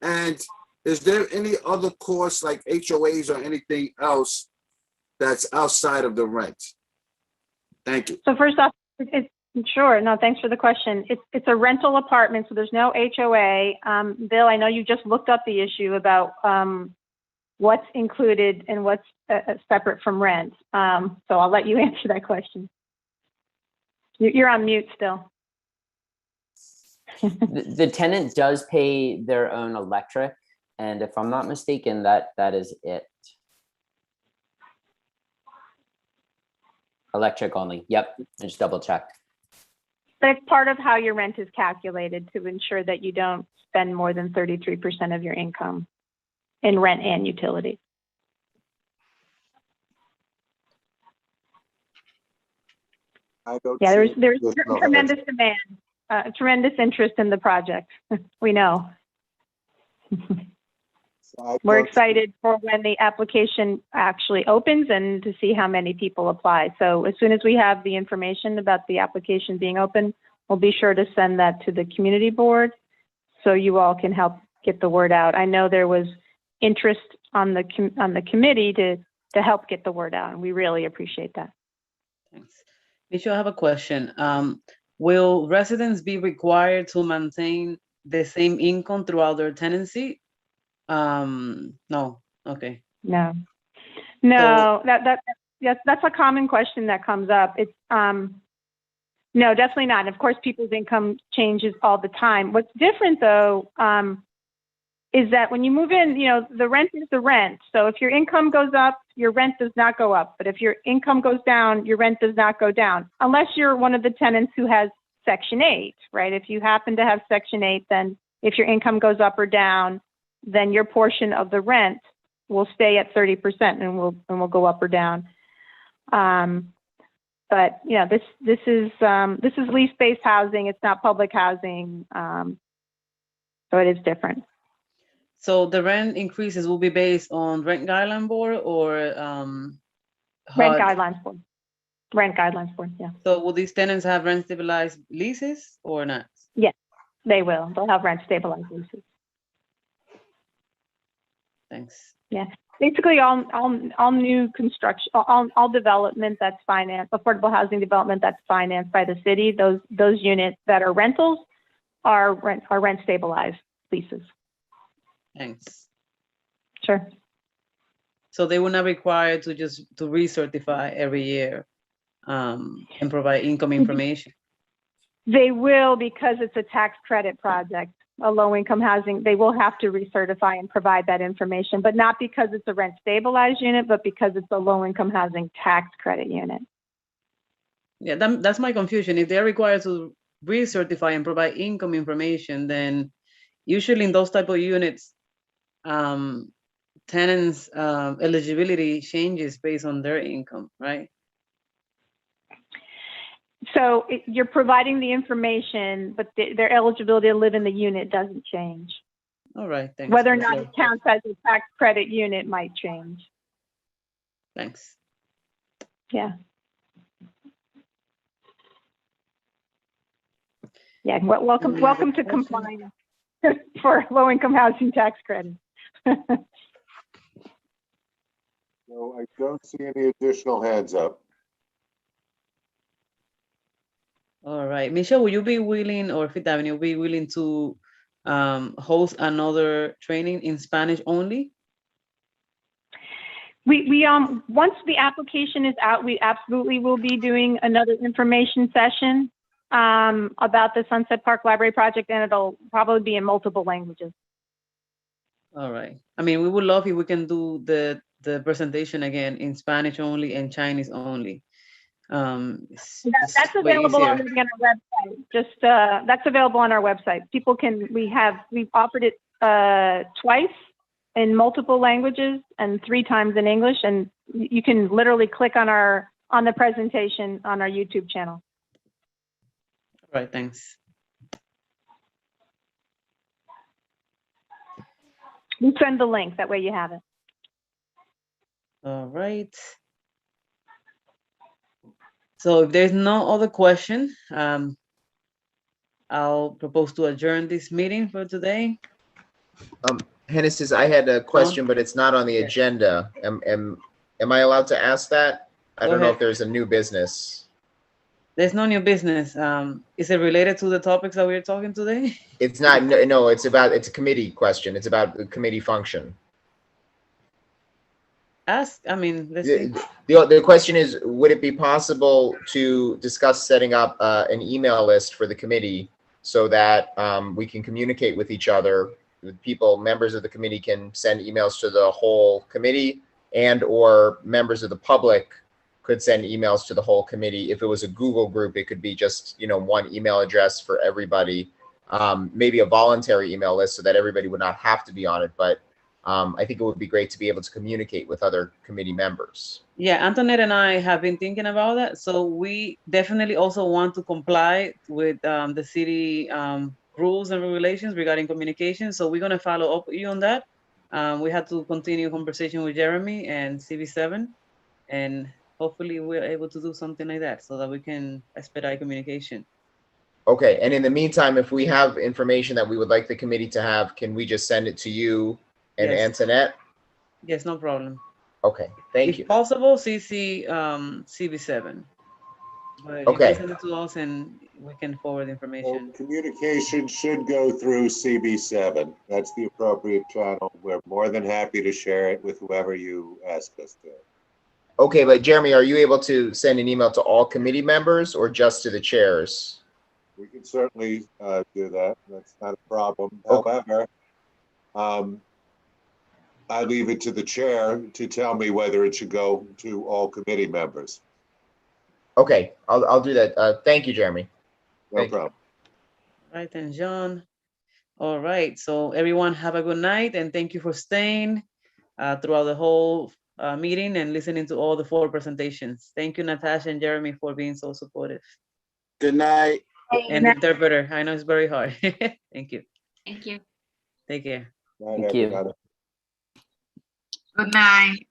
And is there any other costs like HOAs or anything else that's outside of the rent? Thank you. So first off, sure. No, thanks for the question. It's a rental apartment, so there's no HOA. Bill, I know you just looked up the issue about what's included and what's separate from rent. So I'll let you answer that question. You're on mute still. The tenant does pay their own electric, and if I'm not mistaken, that is it. Electric only. Yep, I just double checked. But it's part of how your rent is calculated to ensure that you don't spend more than 33% of your income in rent and utilities. Yeah, there's tremendous demand, tremendous interest in the project. We know. We're excited for when the application actually opens and to see how many people apply. So as soon as we have the information about the application being open, we'll be sure to send that to the community board so you all can help get the word out. I know there was interest on the committee to help get the word out, and we really appreciate that. Thanks. Michelle, I have a question. Will residents be required to maintain the same income throughout their tenancy? No. Okay. No. So, That's a common question that comes up. It's no, definitely not. Of course, people's income changes all the time. What's different though, is that when you move in, the rent is the rent. So if your income goes up, your rent does not go up. But if your income goes down, your rent does not go down, unless you're one of the tenants who has Section 8, right? If you happen to have Section 8, then if your income goes up or down, then your portion of the rent will stay at 30% and will go up or down. But this is lease-based housing. It's not public housing, so it is different. so the rent increases will be based on rent guideline board or Rent HUD? guidelines board. Rent guidelines board. Yeah. So will these tenants have rent stabilized leases or not? Yes, they will. They'll have rent stabilized leases. Thanks. Yeah. Basically, all new construction, all development that's financed, affordable housing development that's financed by the city, those units that are rentals are rent stabilized leases. Thanks. Sure. So they will not require to recertify every year and provide income information. They will, because it's a tax credit project, a low-income housing, they will have to recertify and provide that information, but not because it's a rent stabilized unit, but because it's a low-income housing tax credit unit. Yeah, that's my confusion. If they're required to recertify and provide income information, then usually in those type of units, tenants' eligibility changes based on their income, right? So you're providing the information, but their eligibility to live in the unit doesn't change. All right, thanks. Whether or not it counts as a tax credit unit might change. Thanks. Yeah. Yeah, welcome to compliance for low-income housing tax credit. So I don't see any additional hands up. All right, Michelle, will you be willing, or Fifth Avenue, be willing to host another training in Spanish only? Once the application is out, we absolutely will be doing another information session about the Sunset Park Library project, and it'll probably be in multiple languages. All right. I mean, we would love if we can do the presentation again in Spanish only and Chinese only. That's available on our website. That's available on our website. People can, we've offered it twice in multiple languages and 3 times in English, and you can literally click on the presentation on our YouTube channel. All right, thanks. We'll send the link, that way you have it. All right. So if there's no other question, I'll propose to adjourn this meeting for today. Hennessy's, I had a question, but it's not on the agenda. Am I allowed to ask that? I don't know if there's a new business. There's no new business. Is it related to the topics that we're talking today? It's not, no, it's a committee question. It's about the committee function. Let's see. The question is, would it be possible to discuss setting up an email list for the committee so that we can communicate with each other? Members of the committee can send emails to the whole committee, and or members of the public could send emails to the whole committee. If it was a Google group, it could be just, one email address for everybody, maybe a voluntary email list so that everybody would not have to be on it. But I think it would be great to be able to communicate with other committee members. Yeah, Antoinette and I have been thinking about that. So we definitely also want to comply with the city rules and regulations regarding communication. So we're going to follow up with you on that. We had to continue conversation with Jeremy and CB7, and hopefully we're able to do something like that so that we can expedite communication. Okay, and in the meantime, if we have information that we would like the committee to have, can we just send it to you and Antoinette? Yes, no problem. Okay, thank you. If possible, CC CB7. But Okay. you can send it to us and we can forward information. Communication should go through CB7. That's the appropriate channel. We're more than happy to share it with whoever you ask us to. Okay, but Jeremy, are you able to send an email to all committee members or just to the chairs? We can certainly do that. That's not a problem. However, I leave it to the chair to tell me whether it should go to all committee members. Okay, I'll do that. Thank you, Jeremy. No problem. All right, then, John. All right, so everyone have a good night, and thank you for staying throughout the whole meeting and listening to all the 4 presentations. Thank you, Natasha and Jeremy, for being so supportive. Good night. And the interpreter, I know it's very hard. Thank you. Thank you. Take care. Thank you. Good night.